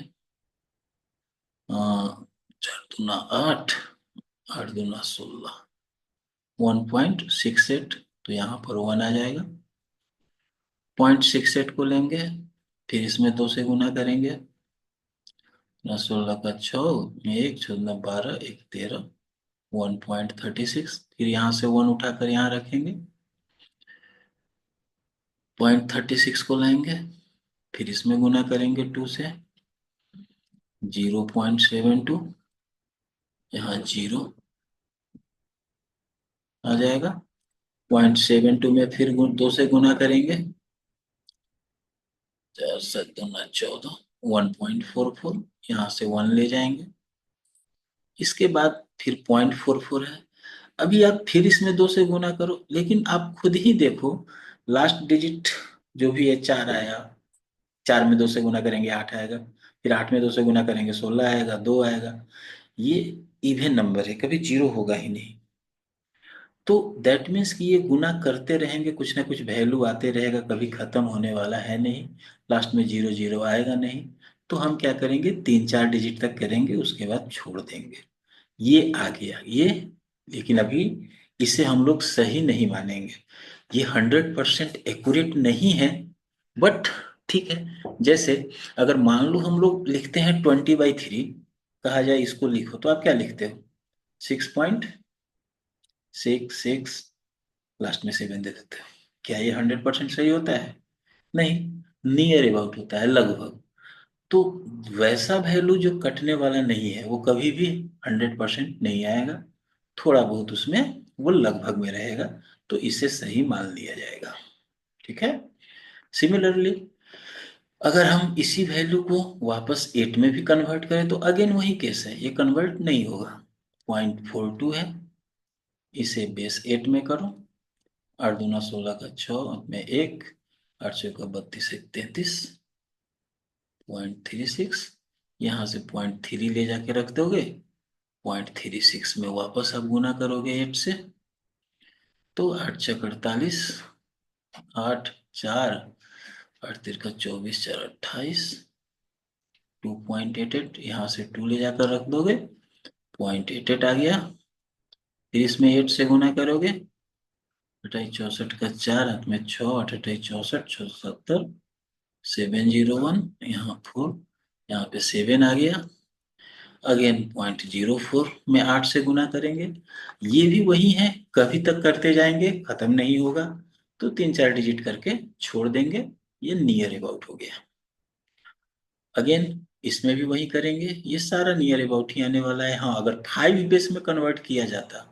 4 दूना 8, 8 दूना 16, 1.68, तो यहाँ पर 1 आ जाएगा। 0.68 को लेंगे, फिर इसमें 2 से गुना करेंगे, 16 का 6, 1 14 12 1 13, 1.36, फिर यहाँ से 1 उठाकर यहाँ रखेंगे, 0.36 को लाएंगे, फिर इसमें गुना करेंगे 2 से, 0.72, यहाँ 0 आ जाएगा। 0.72 में फिर 2 से गुना करेंगे, 4 7 दूना 14, 1.44, यहाँ से 1 ले जाएंगे। इसके बाद फिर 0.44 है, अभी आप फिर इसमें 2 से गुना करो, लेकिन आप खुद ही देखो, लास्ट डिजिट जो भी है 4 आया, 4 में 2 से गुना करेंगे 8 आएगा, फिर 8 में 2 से गुना करेंगे 16 आएगा, 2 आएगा। ये इवन नंबर है, कभी जीरो होगा ही नहीं। तो दैट मीन्स कि ये गुना करते रहेंगे, कुछ ना कुछ वैल्यू आते रहेगा, कभी खत्म होने वाला है नहीं, लास्ट में 0 0 आएगा नहीं। तो हम क्या करेंगे, 3 4 डिजिट तक करेंगे, उसके बाद छोड़ देंगे। ये आ गया ये, लेकिन अभी इसे हम लोग सही नहीं मानेंगे, ये 100% एक्यूरेट नहीं है, बट ठीक है। जैसे अगर मान लो हम लोग लिखते हैं 20/3, कहा जाए इसको लिखो, तो आप क्या लिखते हो, 6.66, लास्ट में 7 दे देते हो। क्या ये 100% सही होता है, नहीं, नियर अबाउट होता है, लगभग। तो वैसा वैल्यू जो कटने वाला नहीं है, वो कभी भी 100% नहीं आएगा, थोड़ा बहुत उसमें वो लगभग में रहेगा, तो इसे सही मान लिया जाएगा। ठीक है। सिमिलरली अगर हम इसी वैल्यू को वापस 8 में भी कन्वर्ट करें तो अगेन वही केस है, ये कन्वर्ट नहीं होगा। 0.42 है, इसे बेस 8 में करो, 8 दूना 16 का 6 में 1, 8 6 का 32 एक 33, 0.36। यहाँ से 0.3 ले जाके रख दोगे, 0.36 में वापस आप गुना करोगे 8 से, तो 8 6 48, 8 4, 8 3 का 24 4 28, 2.88, यहाँ से 2 ले जाकर रख दोगे, 0.88 आ गया। फिर इसमें 8 से गुना करोगे, 28 64 का 4, हाथ में 6, 8 8 64 6 70, 701, यहाँ 4, यहाँ पे 7 आ गया। अगेन 0.04 में 8 से गुना करेंगे, ये भी वही है, कभी तक करते जाएंगे, खत्म नहीं होगा, तो 3 4 डिजिट करके छोड़ देंगे, ये नियर अबाउट हो गया। अगेन इसमें भी वही करेंगे, ये सारा नियर अबाउट ही आने वाला है। हाँ, अगर 5 बेस में कन्वर्ट किया जाता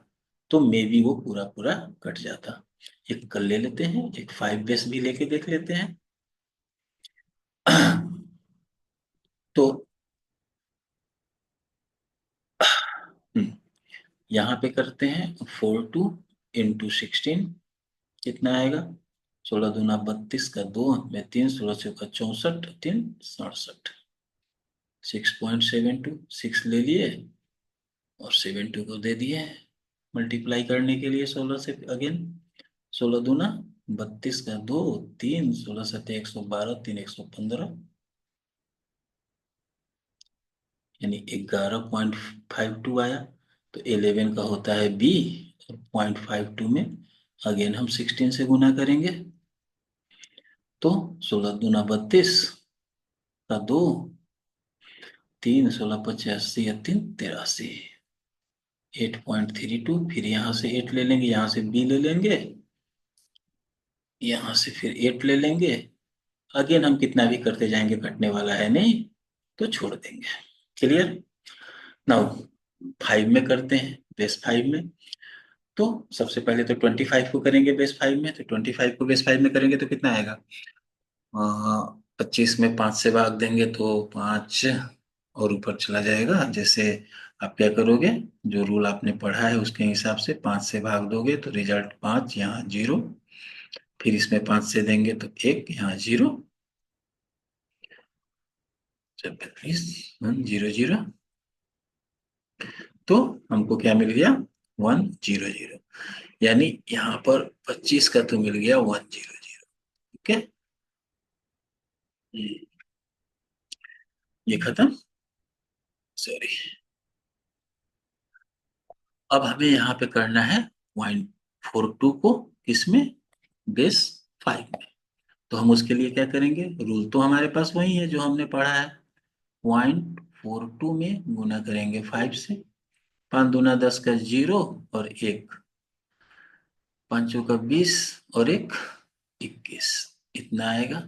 तो मे बी वो पूरा पूरा कट जाता। एक कल ले लेते हैं, एक 5 बेस भी लेके देख लेते हैं। तो यहाँ पे करते हैं 42 × 16, कितना आएगा? 16 दूना 32 का 2 में 3, 16 चौका 64, 3 67, 6.72, 6 ले लिए और 72 को दे दिए मल्टीप्लाई करने के लिए 16 से। अगेन 16 दूना 32 का 2, 3, 16 7 112, 3 115, यानी 11.52 आया। तो 11 का होता है बी, और 0.52 में अगेन हम 16 से गुना करेंगे, तो 16 दूना 32 का 2, 3, 16 85 या 3 83, 8.32। फिर यहाँ से 8 ले लेंगे, यहाँ से बी ले लेंगे, यहाँ से फिर 8 ले लेंगे। अगेन हम कितना भी करते जाएंगे कटने वाला है नहीं, तो छोड़ देंगे। क्लियर? नाउ 5 में करते हैं, बेस 5 में। तो सबसे पहले तो 25 को करेंगे बेस 5 में, तो 25 को बेस 5 में करेंगे तो कितना आएगा? 25 में 5 से भाग देंगे तो 5 और ऊपर चला जाएगा। जैसे आप क्या करोगे, जो रूल आपने पढ़ा है उसके हिसाब से 5 से भाग दोगे तो रिजल्ट 5, यहाँ 0, फिर इसमें 5 से देंगे तो 1, यहाँ 0, जब 1 0 0, तो हमको क्या मिल गया? 1 0 0, यानी यहाँ पर 25 का तो मिल गया 1 0 0। ठीक है, ये खत्म। सॉरी, अब हमें यहाँ पे करना है 0.42 को किसमें? बेस 5 में। तो हम उसके लिए क्या करेंगे, रूल तो हमारे पास वही है जो हमने पढ़ा है। 0.42 में गुना करेंगे 5 से, 5 दूना 10 का 0 और 1, 5 चौका 20 और 1 21, इतना आएगा।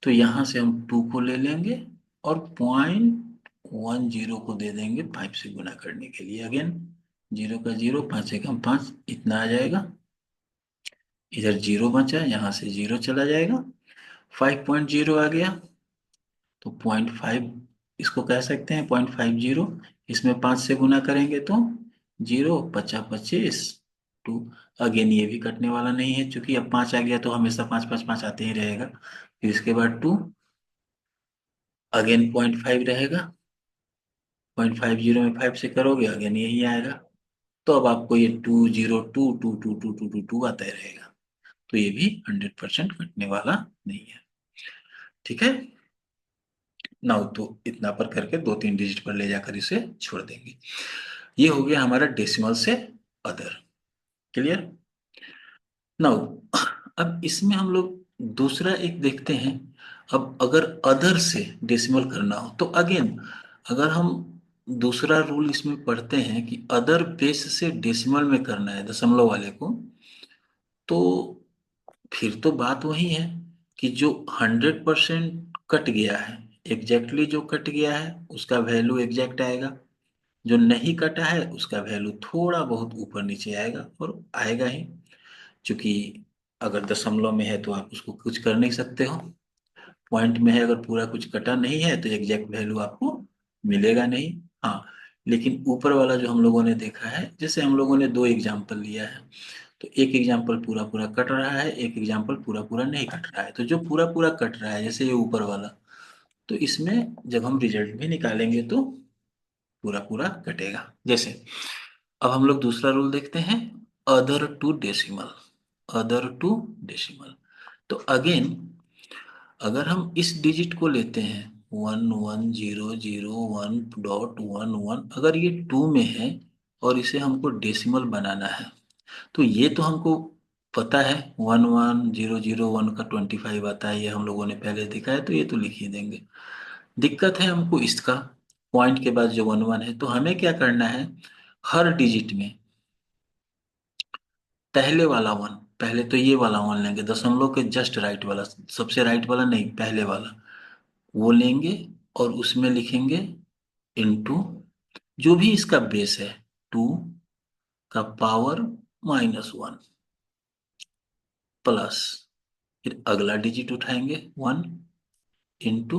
तो यहाँ से हम 2 को ले लेंगे और 0.10 को दे देंगे 5 से गुना करने के लिए। अगेन 0 का 0, 5 एकम 5, इतना आ जाएगा। इधर 0 बचा, यहाँ से 0 चला जाएगा, 5.0 आ गया। तो 0.5 इसको कह सकते हैं 0.50। इसमें 5 से गुना करेंगे तो 0, 50 25, 2। अगेन ये भी कटने वाला नहीं है, क्योंकि अब 5 आ गया तो हमेशा 5 5 5 आते ही रहेगा। फिर इसके बाद 2, अगेन 0.5 रहेगा, 0.50 में 5 से करोगे अगेन यही आएगा। तो अब आपको ये 202 2 2 2 2 2 आता ही रहेगा। तो ये भी 100% कटने वाला नहीं है। ठीक है, नाउ तो इतना पर करके 2 3 डिजिट पर ले जाकर इसे छोड़ देंगे। ये हो गया हमारा डेसिमल से अदर। क्लियर? नाउ अब इसमें हम लोग दूसरा एक देखते हैं। अब अगर अदर से डेसिमल करना हो तो अगेन, अगर हम दूसरा रूल इसमें पढ़ते हैं कि अदर बेस से डेसिमल में करना है दशमलव वाले को, तो फिर तो बात वही है कि जो 100% कट गया है, एग्जैक्टली जो कट गया है उसका वैल्यू एग्जैक्ट आएगा, जो नहीं कटा है उसका वैल्यू थोड़ा बहुत ऊपर नीचे आएगा, और आएगा ही, क्योंकि अगर दशमलव में है तो आप उसको कुछ कर नहीं सकते हो। पॉइंट में है, अगर पूरा कुछ कटा नहीं है तो एग्जैक्ट वैल्यू आपको मिलेगा नहीं। हाँ, लेकिन ऊपर वाला जो हम लोगों ने देखा है, जैसे हम लोगों ने दो एग्जाम्पल लिया है, तो एक एग्जाम्पल पूरा पूरा कट रहा है, एक एग्जाम्पल पूरा पूरा नहीं कट रहा है। तो जो पूरा पूरा कट रहा है, जैसे ये ऊपर वाला, तो इसमें जब हम रिजल्ट भी निकालेंगे तो पूरा पूरा कटेगा। जैसे अब हम लोग दूसरा रूल देखते हैं, other to decimal. Other to decimal, तो अगेन अगर हम इस डिजिट को लेते हैं 1100 1 अगर ये टू में है और इसे हमको डेसिमल बनाना है, तो ये तो हमको पता है 1100 1 का 25 आता है, ये हम लोगों ने पहले देखा है, तो ये तो लिख ही देंगे। दिक्कत है हमको इसका, पॉइंट के बाद जो 11 है, तो हमें क्या करना है, हर डिजिट में पहले वाला वन, पहले तो ये वाला वन लेंगे दशमलव के जस्ट राइट वाला, सबसे राइट वाला नहीं, पहले वाला वो लेंगे और उसमें लिखेंगे इनटू जो भी इसका बेस है, 2 का पावर -1 प्लस, फिर अगला डिजिट उठाएंगे 1 इंटू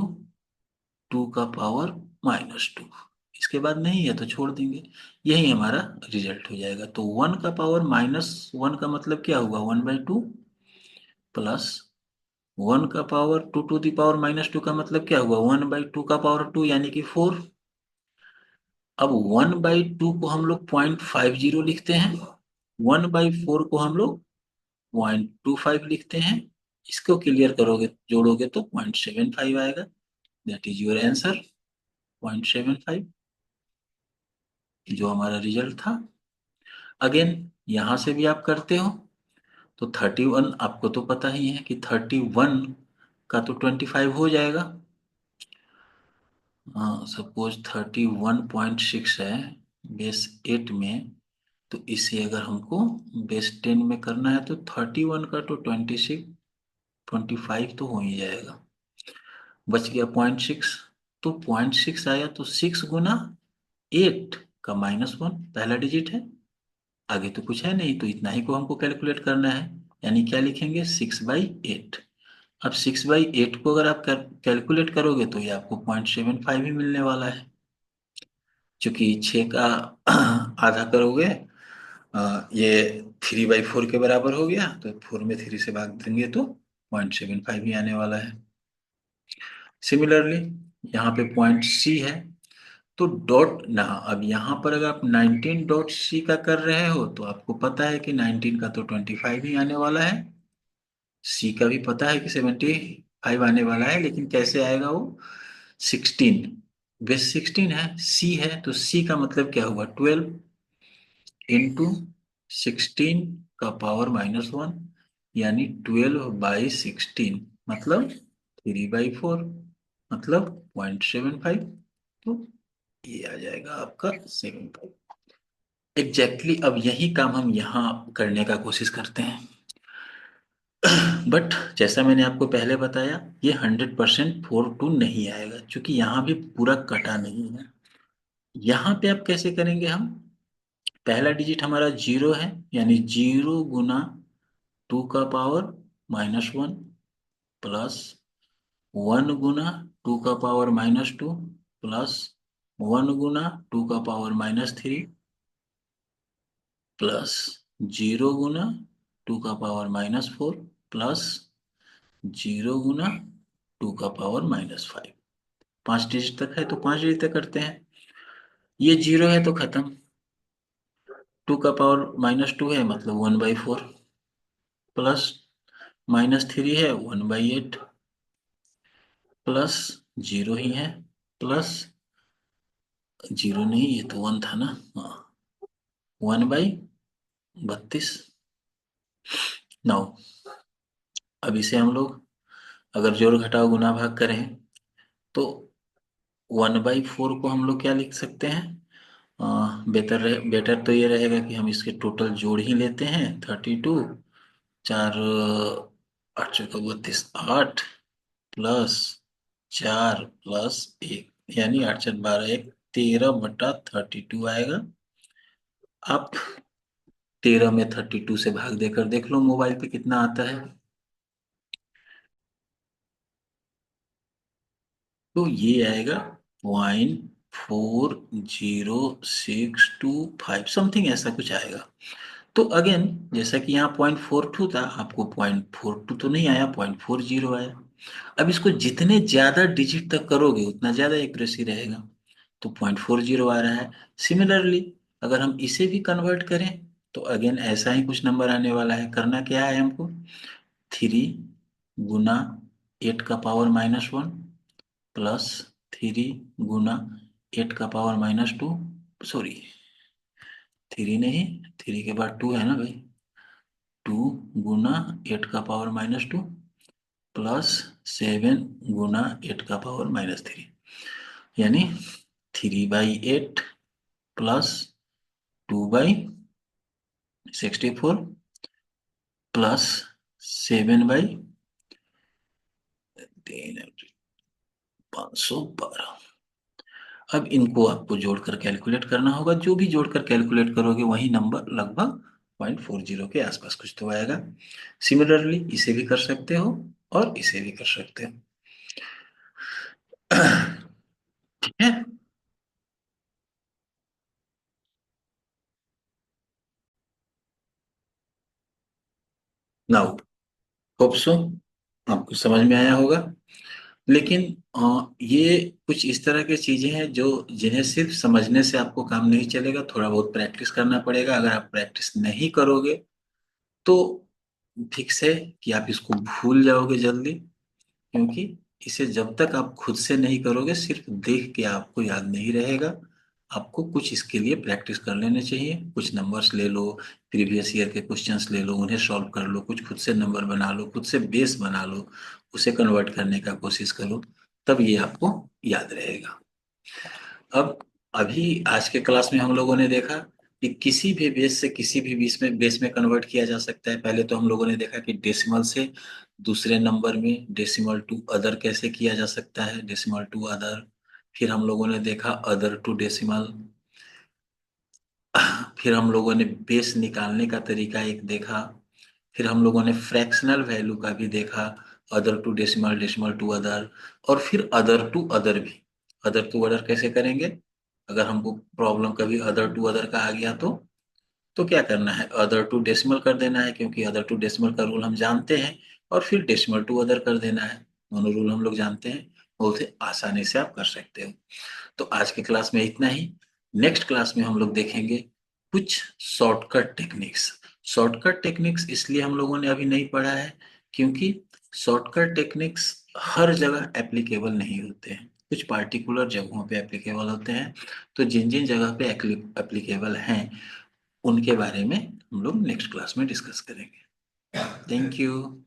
2 का पावर -2। इसके बाद नहीं है तो छोड़ देंगे, यही हमारा रिजल्ट हो जाएगा। तो 1 का पावर -1 का मतलब क्या हुआ, 1/2 प्लस 1 का पावर 2 टू दी पावर -2 का मतलब क्या हुआ, 1/2 का पावर 2 यानी कि 4। अब 1/2 को हम लोग 0.50 लिखते हैं, 1/4 को हम लोग 0.25 लिखते हैं। इसको क्लियर करोगे, जोड़ोगे तो 0.75 आएगा। दैट इज योर आंसर, 0.75, जो हमारा रिजल्ट था। अगेन यहां से भी आप करते हो, तो 31 आपको तो पता ही है कि 31 का तो 25 हो जाएगा। हाँ, सपोज 31.6 है बेस 8 में, तो इसे अगर हमको बेस 10 में करना है, तो 31 का तो 25 तो हो ही जाएगा। बच गया 0.6, तो 0.6 आया, तो 6 गुना 8 का -1 पहला डिजिट है, आगे तो कुछ है नहीं, तो इतना ही को हमको कैलकुलेट करना है। यानी क्या लिखेंगे, 6/8। अब 6/8 को अगर आप कैलकुलेट करोगे तो ये आपको 0.75 ही मिलने वाला है। चूंकि 6 का आधा करोगे, ये 3/4 के बराबर हो गया, तो 4 में 3 से भाग देंगे तो 0.75 ही आने वाला है। सिमिलरली यहाँ पे पॉइंट सी है, तो डॉट ना, अब यहाँ पर अगर आप 19 डॉट सी का कर रहे हो, तो आपको पता है कि 19 का तो 25 ही आने वाला है, सी का भी पता है कि 75 आने वाला है, लेकिन कैसे आएगा वो, 16, बेस 16 है, सी है, तो सी का मतलब क्या हुआ, 12 × 16 का पावर -1, यानी 12/16, मतलब 3/4, मतलब 0.75। तो ये आ जाएगा आपका 75 एग्जैक्टली। अब यही काम हम यहाँ करने का कोशिश करते हैं, बट जैसा मैंने आपको पहले बताया, ये 100% 4 2 नहीं आएगा, क्योंकि यहाँ भी पूरा कटा नहीं है। यहाँ पे आप कैसे करेंगे, हम पहला डिजिट हमारा 0 है, यानी 0 गुना 2 का पावर -1 प्लस 1 गुना 2 का पावर -2 प्लस 1 गुना 2 का पावर -3 प्लस 0 गुना 2 का पावर -4 प्लस 0 गुना 2 का पावर -5। 5 डिजिट तक है तो 5 डिजिट तक करते हैं। ये 0 है तो खत्म, 2 का पावर -2 है मतलब 1/4, प्लस -3 है 1/8, प्लस 0 ही है, प्लस 0 नहीं, ये तो 1 था ना, हाँ, 1/32। नाउ अब इसे हम लोग अगर जोड़ घटाव गुना भाग करें, तो 1/4 को हम लोग क्या लिख सकते हैं, बेटर तो ये रहेगा कि हम इसके टोटल जोड़ ही लेते हैं, 32, 4 8 × 32 8, प्लस 4 + 1, यानी 8 × 4 = 12, 13/32 आएगा। आप 13 में 32 से भाग देकर देख लो मोबाइल पे कितना आता है। तो ये आएगा 0.4062 5 समथिंग, ऐसा कुछ आएगा। तो अगेन जैसा कि यहाँ 0.42 था, आपको 0.42 तो नहीं आया, 0.40 आया। अब इसको जितने ज्यादा डिजिट तक करोगे उतना ज्यादा एक्यूरेसी रहेगा, तो 0.40 आ रहा है। सिमिलरली अगर हम इसे भी कन्वर्ट करें तो अगेन ऐसा ही कुछ नंबर आने वाला है। करना क्या है हमको, 3 × 8⁻⁻1 प्लस 3 × 8⁻², सॉरी 3 नहीं, 3 के बाद 2 है ना भाई, 2 × 8⁻², प्लस 7 × 8⁻³ यानी 3/8 प्लस 2/64 प्लस 7/3, 512। अब इनको आपको जोड़कर कैलकुलेट करना होगा, जो भी जोड़कर कैलकुलेट करोगे वही नंबर लगभग 0.40 के आसपास कुछ तो आएगा। सिमिलरली इसे भी कर सकते हो और इसे भी कर सकते हो। ठीक है। नाउ होप सो आपको समझ में आया होगा। लेकिन ये कुछ इस तरह की चीजें हैं जो जिन्हें सिर्फ समझने से आपको काम नहीं चलेगा, थोड़ा बहुत प्रैक्टिस करना पड़ेगा। अगर आप प्रैक्टिस नहीं करोगे तो फिक्स है कि आप इसको भूल जाओगे जल्दी, क्योंकि इसे जब तक आप खुद से नहीं करोगे, सिर्फ देख के आपको याद नहीं रहेगा। आपको कुछ इसके लिए प्रैक्टिस कर लेने चाहिए। कुछ नंबर्स ले लो, प्रीवियस ईयर के क्वेश्चंस ले लो, उन्हें सॉल्व कर लो, कुछ खुद से नंबर बना लो, खुद से बेस बना लो, उसे कन्वर्ट करने का कोशिश करो, तब ये आपको याद रहेगा। अब अभी आज के क्लास में हम लोगों ने देखा कि किसी भी बेस से किसी भी बेस में कन्वर्ट किया जा सकता है। पहले तो हम लोगों ने देखा कि डेसिमल से दूसरे नंबर में, डेसिमल टू अदर कैसे किया जा सकता है, डेसिमल टू अदर। फिर हम लोगों ने देखा अदर टू डेसिमल। फिर हम लोगों ने बेस निकालने का तरीका एक देखा। फिर हम लोगों ने फ्रैक्शनल वैल्यू का भी देखा, other to decimal, decimal to other. और फिर अदर टू अदर भी, अदर टू अदर कैसे करेंगे। अगर हमको प्रॉब्लम कभी अदर टू अदर का आ गया तो क्या करना है, अदर टू डेसिमल कर देना है, क्योंकि अदर टू डेसिमल का रूल हम जानते हैं। और फिर डेसिमल टू अदर कर देना है, दोनों रूल हम लोग जानते हैं, बहुत ही आसानी से आप कर सकते हो। तो आज के क्लास में इतना ही। नेक्स्ट क्लास में हम लोग देखेंगे कुछ शॉर्टकट टेक्निक्स। शॉर्टकट टेक्निक्स इसलिए हम लोगों ने अभी नहीं पढ़ा है क्योंकि शॉर्टकट टेक्निक्स हर जगह एप्लीकेबल नहीं होते हैं, कुछ पार्टिकुलर जगहों पे एप्लीकेबल होते हैं। तो जिन जिन जगह पे एप्लीकेबल हैं उनके बारे में हम लोग नेक्स्ट क्लास में डिस्कस करेंगे। Thank you.